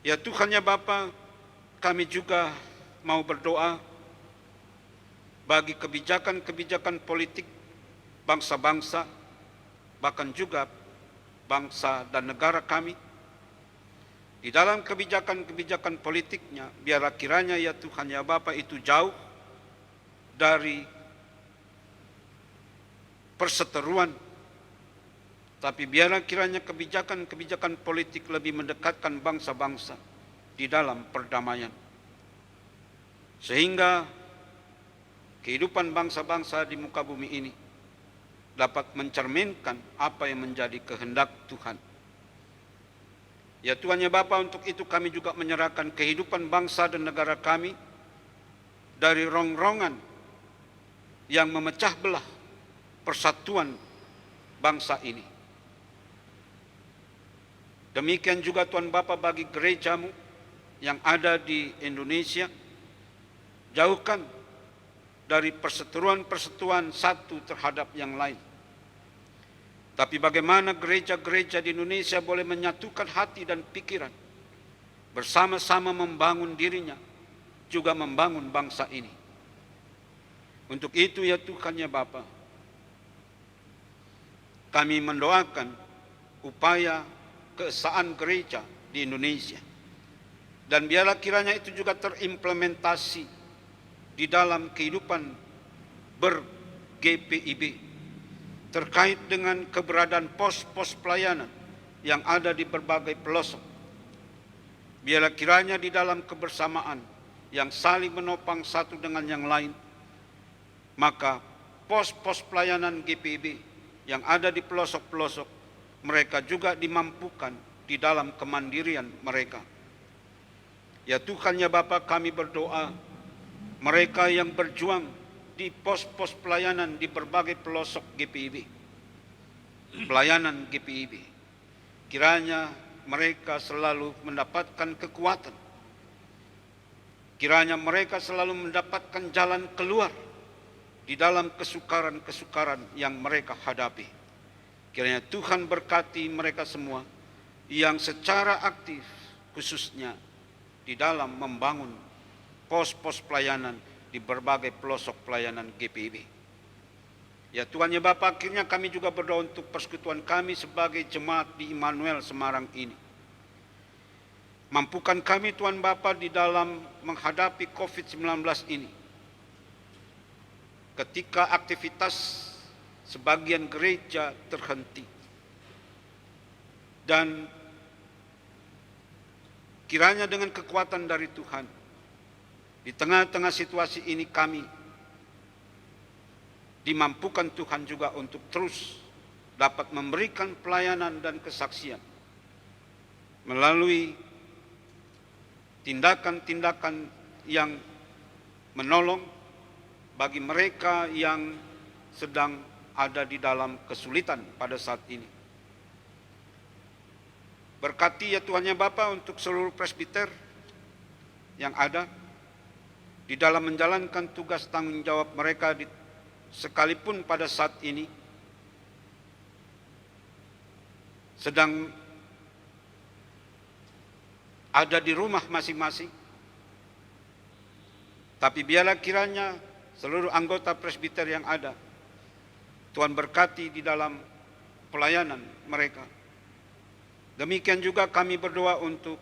Ya Tuhan ya Bapa, kami juga mau berdoa bagi kebijakan-kebijakan politik bangsa-bangsa, bahkan juga bangsa dan negara kami. Di dalam kebijakan-kebijakan politiknya, biarlah kiranya ya Tuhan ya Bapa itu jauh dari perseteruan, tapi biarlah kiranya kebijakan-kebijakan politik lebih mendekatkan bangsa-bangsa di dalam perdamaian, sehingga kehidupan bangsa-bangsa di muka bumi ini dapat mencerminkan apa yang menjadi kehendak Tuhan. Ya Tuhan ya Bapa, untuk itu kami juga menyerahkan kehidupan bangsa dan negara kami dari rongrongan yang memecah belah persatuan bangsa ini. Demikian juga Tuhan Bapa bagi gerejamu yang ada di Indonesia, jauhkan dari perseteruan-perseteruan satu terhadap yang lain. Tapi bagaimana gereja-gereja di Indonesia boleh menyatukan hati dan pikiran, bersama-sama membangun dirinya, juga membangun bangsa ini. Untuk itu ya Tuhan ya Bapa, kami mendoakan upaya keesaan gereja di Indonesia. Dan biarlah kiranya itu juga terimplementasi di dalam kehidupan ber-GPIB terkait dengan keberadaan pos-pos pelayanan yang ada di berbagai pelosok. Biarlah kiranya di dalam kebersamaan yang saling menopang satu dengan yang lain, maka pos-pos pelayanan GPIB yang ada di pelosok-pelosok, mereka juga dimampukan di dalam kemandirian mereka. Ya Tuhan ya Bapa, kami berdoa mereka yang berjuang di pos-pos pelayanan di berbagai pelosok GPIB, pelayanan GPIB, kiranya mereka selalu mendapatkan kekuatan. Kiranya mereka selalu mendapatkan jalan keluar di dalam kesukaran-kesukaran yang mereka hadapi. Kiranya Tuhan berkati mereka semua yang secara aktif khususnya di dalam membangun pos-pos pelayanan di berbagai pelosok pelayanan GPIB. Ya Tuhan ya Bapa, akhirnya kami juga berdoa untuk persekutuan kami sebagai jemaat di Immanuel Semarang ini. Mampukan kami Tuhan Bapa di dalam menghadapi COVID-19 ini. Ketika aktivitas sebagian gereja terhenti. Dan kiranya dengan kekuatan dari Tuhan, di tengah-tengah situasi ini kami dimampukan Tuhan juga untuk terus dapat memberikan pelayanan dan kesaksian melalui tindakan-tindakan yang menolong bagi mereka yang sedang ada di dalam kesulitan pada saat ini. Berkati ya Tuhan ya Bapa untuk seluruh presbiter yang ada di dalam menjalankan tugas tanggung jawab mereka sekalipun pada saat ini sedang ada di rumah masing-masing. Tapi biarlah kiranya seluruh anggota presbiter yang ada, Tuhan berkati di dalam pelayanan mereka. Demikian juga kami berdoa untuk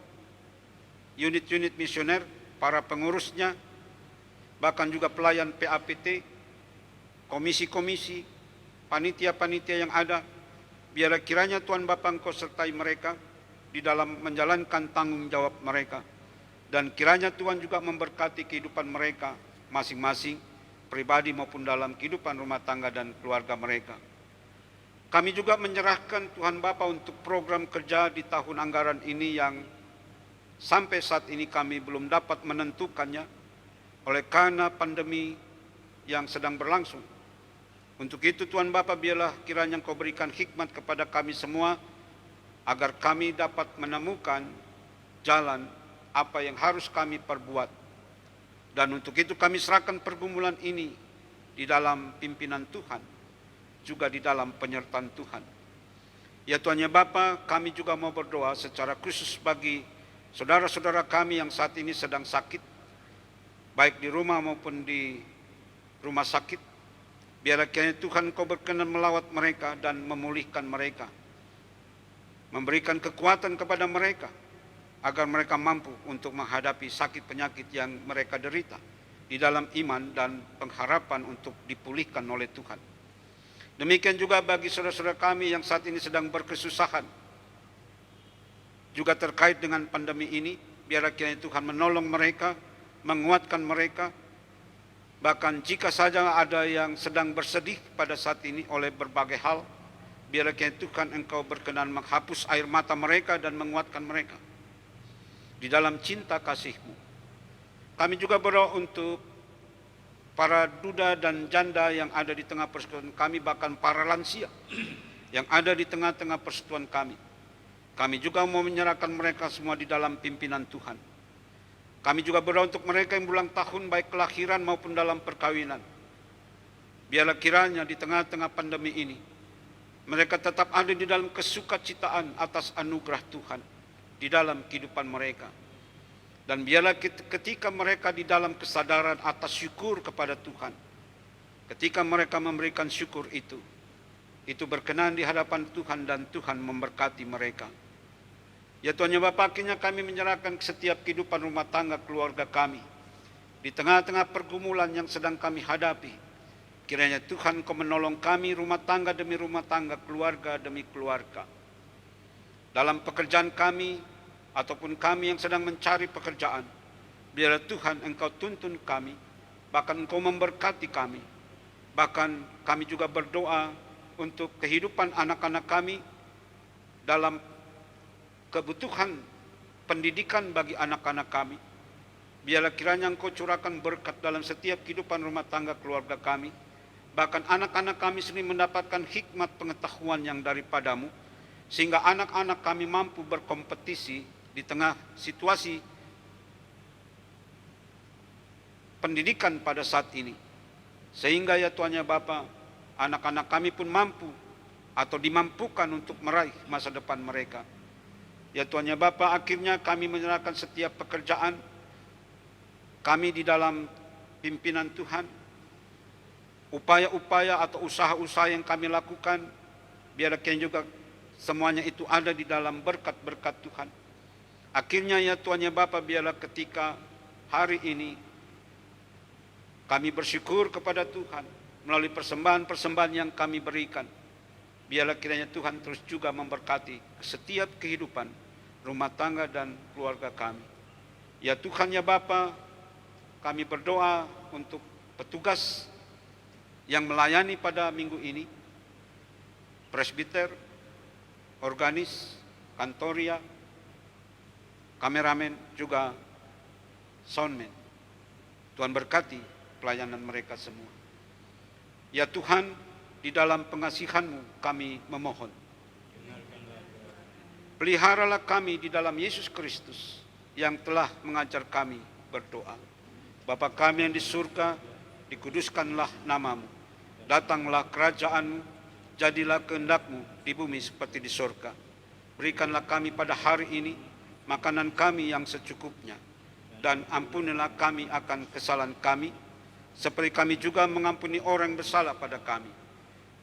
unit-unit misioner, para pengurusnya, bahkan juga pelayan PAPT, komisi-komisi, panitia-panitia yang ada. Biarlah kiranya Tuhan Bapa Engkau sertai mereka di dalam menjalankan tanggung jawab mereka. Dan kiranya Tuhan juga memberkati kehidupan mereka masing-masing, pribadi maupun dalam kehidupan rumah tangga dan keluarga mereka. Kami juga menyerahkan Tuhan Bapa untuk program kerja di tahun anggaran ini yang sampai saat ini kami belum dapat menentukannya oleh karena pandemi yang sedang berlangsung. Untuk itu Tuhan Bapa, biarlah kiranya Engkau berikan hikmat kepada kami semua agar kami dapat menemukan jalan apa yang harus kami perbuat. Dan untuk itu kami serahkan pergumulan ini di dalam pimpinan Tuhan, juga di dalam penyertaan Tuhan. Ya Tuhan ya Bapa, kami juga mau berdoa secara khusus bagi saudara-saudara kami yang saat ini sedang sakit, baik di rumah maupun di rumah sakit. Biarlah kiranya Tuhan Kau berkenan melawat mereka dan memulihkan mereka, memberikan kekuatan kepada mereka, agar mereka mampu untuk menghadapi sakit penyakit yang mereka derita di dalam iman dan pengharapan untuk dipulihkan oleh Tuhan. Demikian juga bagi saudara-saudara kami yang saat ini sedang berkesusahan, juga terkait dengan pandemi ini. Biarlah kiranya Tuhan menolong mereka, menguatkan mereka. Bahkan jika saja ada yang sedang bersedih pada saat ini oleh berbagai hal, biarlah kiranya Tuhan Engkau berkenan menghapus air mata mereka dan menguatkan mereka di dalam cinta kasih-Mu. Kami juga berdoa untuk para duda dan janda yang ada di tengah persekutuan kami, bahkan para lansia yang ada di tengah-tengah persekutuan kami. Kami juga mau menyerahkan mereka semua di dalam pimpinan Tuhan. Kami juga berdoa untuk mereka yang berulang tahun, baik kelahiran maupun dalam perkawinan. Biarlah kiranya di tengah-tengah pandemi ini, mereka tetap ada di dalam kesukacitaan atas anugerah Tuhan di dalam kehidupan mereka. Dan biarlah ketika mereka di dalam kesadaran atas syukur kepada Tuhan, ketika mereka memberikan syukur itu berkenan di hadapan Tuhan dan Tuhan memberkati mereka. Ya Tuhan ya Bapa, akhirnya kami menyerahkan setiap kehidupan rumah tangga keluarga kami di tengah-tengah pergumulan yang sedang kami hadapi. Kiranya Tuhan Kau menolong kami rumah tangga demi rumah tangga, keluarga demi keluarga. Dalam pekerjaan kami, ataupun kami yang sedang mencari pekerjaan, biarlah Tuhan Engkau tuntun kami, bahkan Engkau memberkati kami. Bahkan kami juga berdoa untuk kehidupan anak-anak kami dalam kebutuhan pendidikan bagi anak-anak kami. Biarlah kiranya Engkau curahkan berkat dalam setiap kehidupan rumah tangga keluarga kami. Bahkan anak-anak kami sendiri mendapatkan hikmat pengetahuan yang daripada-Mu, sehingga anak-anak kami mampu berkompetisi di tengah situasi pendidikan pada saat ini. Sehingga ya Tuhan ya Bapa, anak-anak kami pun mampu atau dimampukan untuk meraih masa depan mereka. Ya Tuhan ya Bapa, akhirnya kami menyerahkan setiap pekerjaan kami di dalam pimpinan Tuhan. Upaya-upaya atau usaha-usaha yang kami lakukan, biarlah juga semuanya itu ada di dalam berkat-berkat Tuhan. Akhirnya ya Tuhan ya Bapa, biarlah ketika hari ini kami bersyukur kepada Tuhan melalui persembahan-persembahan yang kami berikan. Biarlah kiranya Tuhan terus juga memberkati setiap kehidupan rumah tangga dan keluarga kami. Ya Tuhan ya Bapa, kami berdoa untuk petugas yang melayani pada minggu ini, presbiter, organis, kantoria, kameramen, juga soundman. Tuhan berkati pelayanan mereka semua. Ya Tuhan, di dalam pengasihan-Mu kami memohon, peliharalah kami di dalam Yesus Kristus yang telah mengajar kami berdoa. Bapa kami yang di surga, dikuduskanlah nama-Mu. Datanglah kerajaan-Mu, jadilah kehendak-Mu di bumi seperti di surga. Berikanlah kami pada hari ini makanan kami yang secukupnya, dan ampunilah kami akan kesalahan kami, seperti kami juga mengampuni orang yang bersalah pada kami.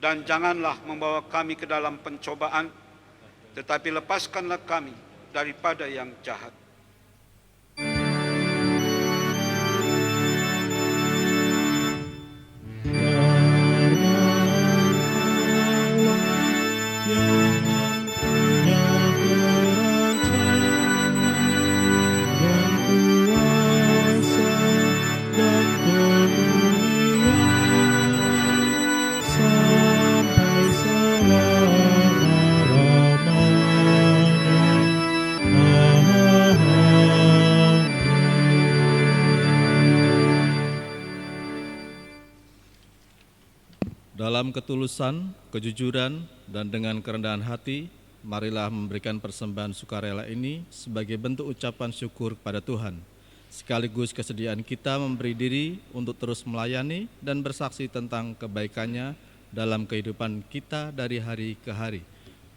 Dan janganlah membawa kami ke dalam pencobaan, tetapi lepaskanlah kami daripada yang jahat. Dalam ketulusan, kejujuran, dan dengan kerendahan hati, marilah memberikan persembahan sukarela ini sebagai bentuk ucapan syukur kepada Tuhan, sekaligus kesediaan kita memberi diri untuk terus melayani dan bersaksi tentang kebaikannya dalam kehidupan kita dari hari ke hari.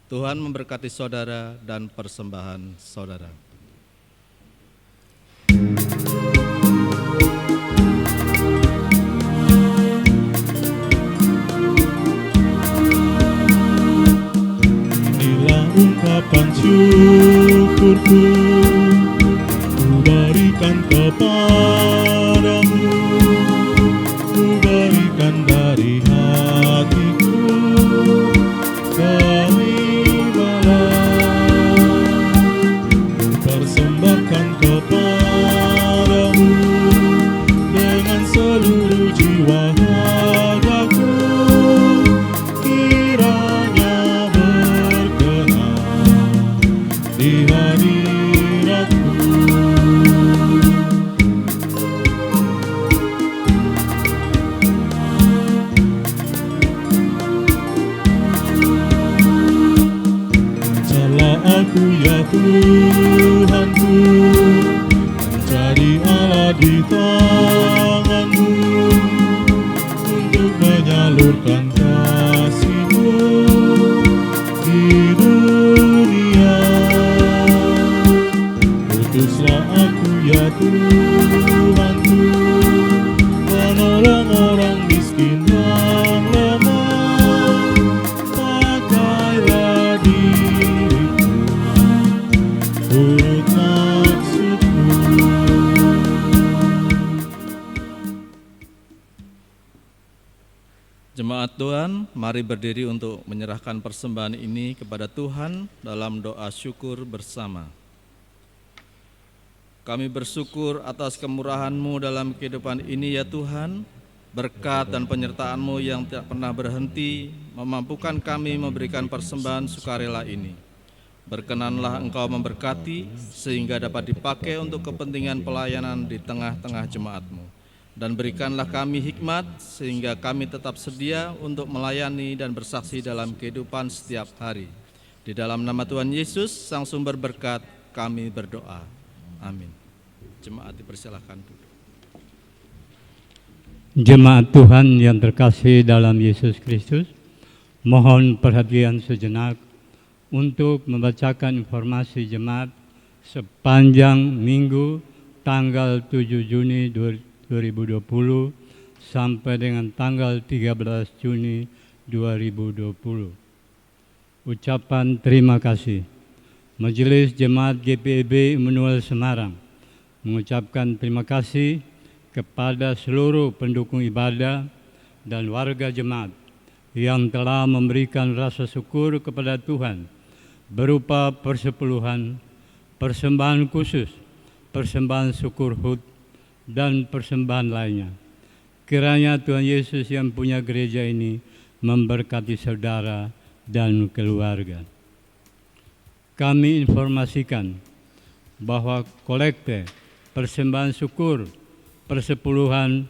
Tuhan memberkati saudara dan persembahan saudara. Ungkapan syukurku ku berikan kepadamu, ku berikan dari hatiku, terimalah. Ku persembahkan kepadamu dengan seluruh jiwa ragaku, kiranya di hadirat-Mu. Ajarlah aku ya Tuhanku, menjadi Allah di tangan-Mu, untuk menyalurkan kasih-Mu di dunia. Utuslah aku ya Tuhanku, menolong orang miskin dan lemah. Pakailah diriku, turut maksudmu. Jemaat Tuhan, mari berdiri untuk menyerahkan persembahan ini kepada Tuhan dalam doa syukur bersama. Kami bersyukur atas kemurahan-Mu dalam kehidupan ini ya Tuhan. Berkat dan penyertaan-Mu yang tidak pernah berhenti memampukan kami memberikan persembahan sukarela ini. Berkenanlah Engkau memberkati sehingga dapat dipakai untuk kepentingan pelayanan di tengah-tengah jemaat-Mu. Dan berikanlah kami hikmat sehingga kami tetap sedia untuk melayani dan bersaksi dalam kehidupan setiap hari. Di dalam nama Tuhan Yesus, Sang Sumber berkat, kami berdoa. Amin. Jemaat dipersilakan duduk. Jemaat Tuhan yang terkasih dalam Yesus Kristus, mohon perhatian sejenak untuk membacakan informasi jemaat sepanjang minggu tanggal 7 Juni 2020 sampai dengan tanggal 13 Juni 2020. Ucapan terima kasih. Majelis Jemaat GPIB Immanuel Semarang mengucapkan terima kasih kepada seluruh pendukung ibadah dan warga jemaat yang telah memberikan rasa syukur kepada Tuhan berupa persepuluhan, persembahan khusus, persembahan syukur hud, dan persembahan lainnya. Kiranya Tuhan Yesus yang punya gereja ini memberkati saudara dan keluarga. Kami informasikan bahwa kolekte, persembahan syukur, persepuluhan,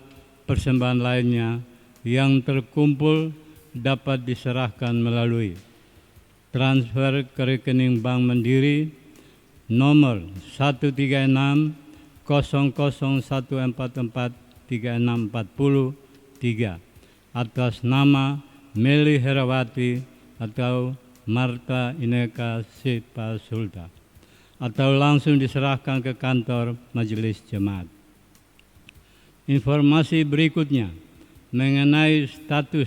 persembahan lainnya yang terkumpul dapat diserahkan melalui transfer ke rekening Bank Mandiri nomor 136 001443 atas nama Meli Herawati atau Marta Ineka Sipa Sulta, atau langsung diserahkan ke kantor Majelis Jemaat. Informasi berikutnya mengenai status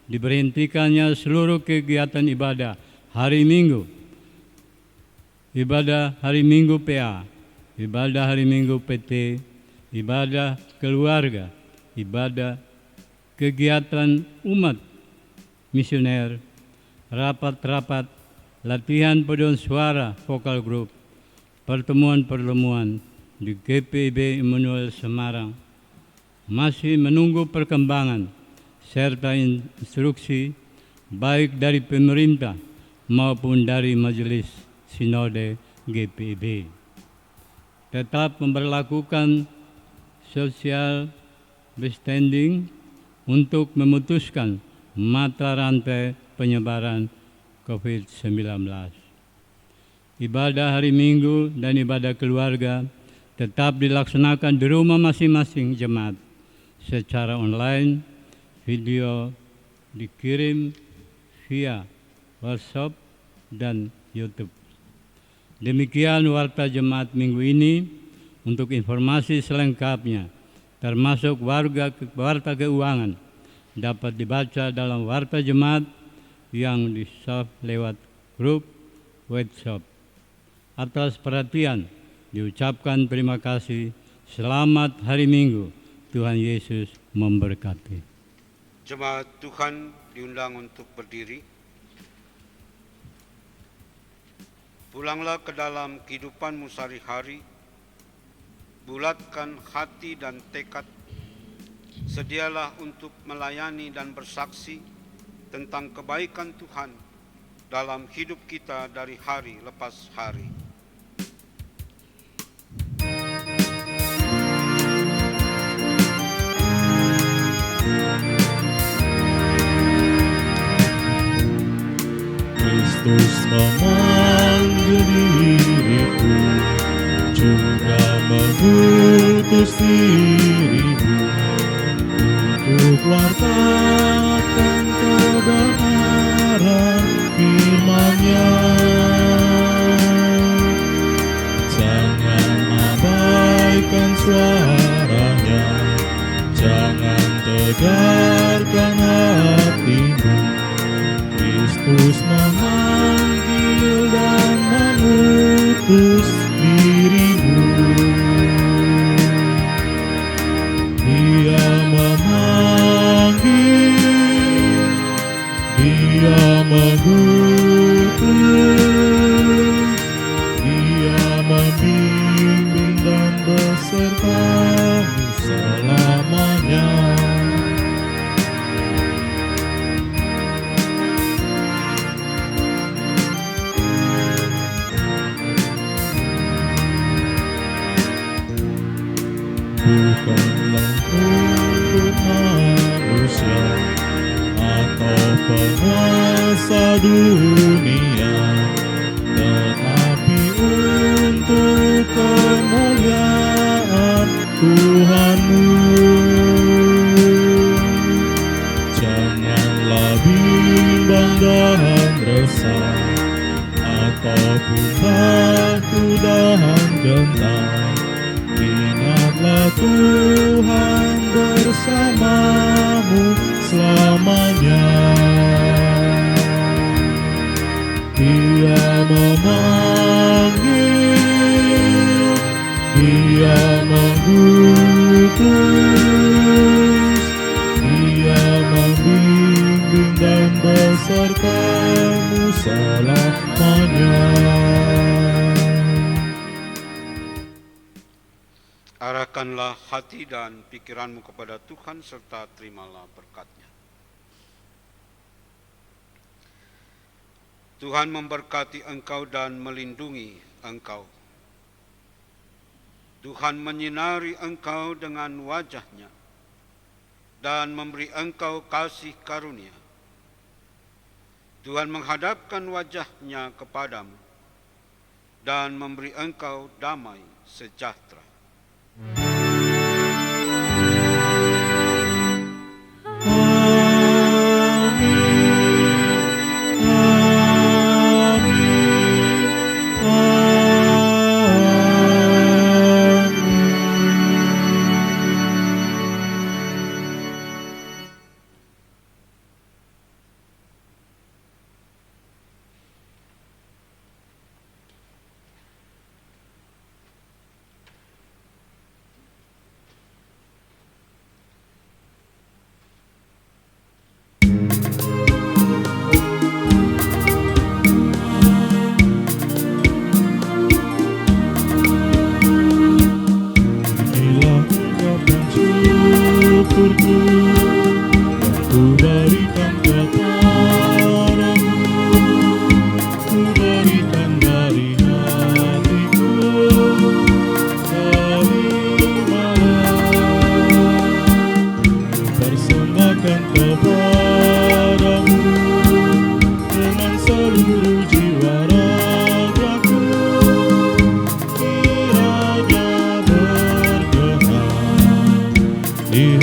diberhentikannya seluruh kegiatan ibadah hari Minggu, ibadah hari Minggu PA, ibadah hari Minggu PT, ibadah keluarga, ibadah kegiatan umat misioner, rapat-rapat, latihan paduan suara vokal grup, pertemuan-pertemuan di GPIB Immanuel Semarang masih menunggu perkembangan serta instruksi baik dari pemerintah maupun dari Majelis Sinode GPIB. Tetap memberlakukan social distancing untuk memutuskan mata rantai penyebaran COVID-19. Ibadah hari Minggu dan ibadah keluarga tetap dilaksanakan di rumah masing-masing jemaat secara online. Video dikirim via WhatsApp dan YouTube. Demikian warta jemaat minggu ini. Untuk informasi selengkapnya, termasuk warta keuangan, dapat dibaca dalam warta jemaat yang di-share lewat grup WhatsApp. Atas perhatian, diucapkan terima kasih. Selamat hari Minggu. Tuhan Yesus memberkati. Jemaat Tuhan diundang untuk berdiri. Pulanglah ke dalam kehidupanmu sehari-hari. Bulatkan hati dan tekad. Sedialah untuk melayani dan bersaksi tentang kebaikan Tuhan dalam hidup kita dari hari lepas hari. Kristus memanggil diriku, juga mengutus dirimu untuk wartakan kebenaran firman-Nya. Jangan abaikan suaranya, jangan tegarkan hatimu. Kristus memanggil dan mengutus dirimu. Dia memanggil, Dia mengutus, Dia membimbing dan besertamu selamanya. Bukanlah untuk manusia atau penguasa dunia, ataupun batu dan gentang, ingatlah Tuhan bersamamu selamanya. Dia memanggil, Dia mengutus, Dia membimbing dan besertamu selamanya. Arahkanlah hati dan pikiranmu kepada Tuhan serta terimalah berkat-Nya. Tuhan memberkati engkau dan melindungi engkau. Tuhan menyinari engkau dengan wajah-Nya dan memberi engkau kasih karunia. Tuhan menghadapkan wajah-Nya kepadamu dan memberi engkau damai sejahtera. Di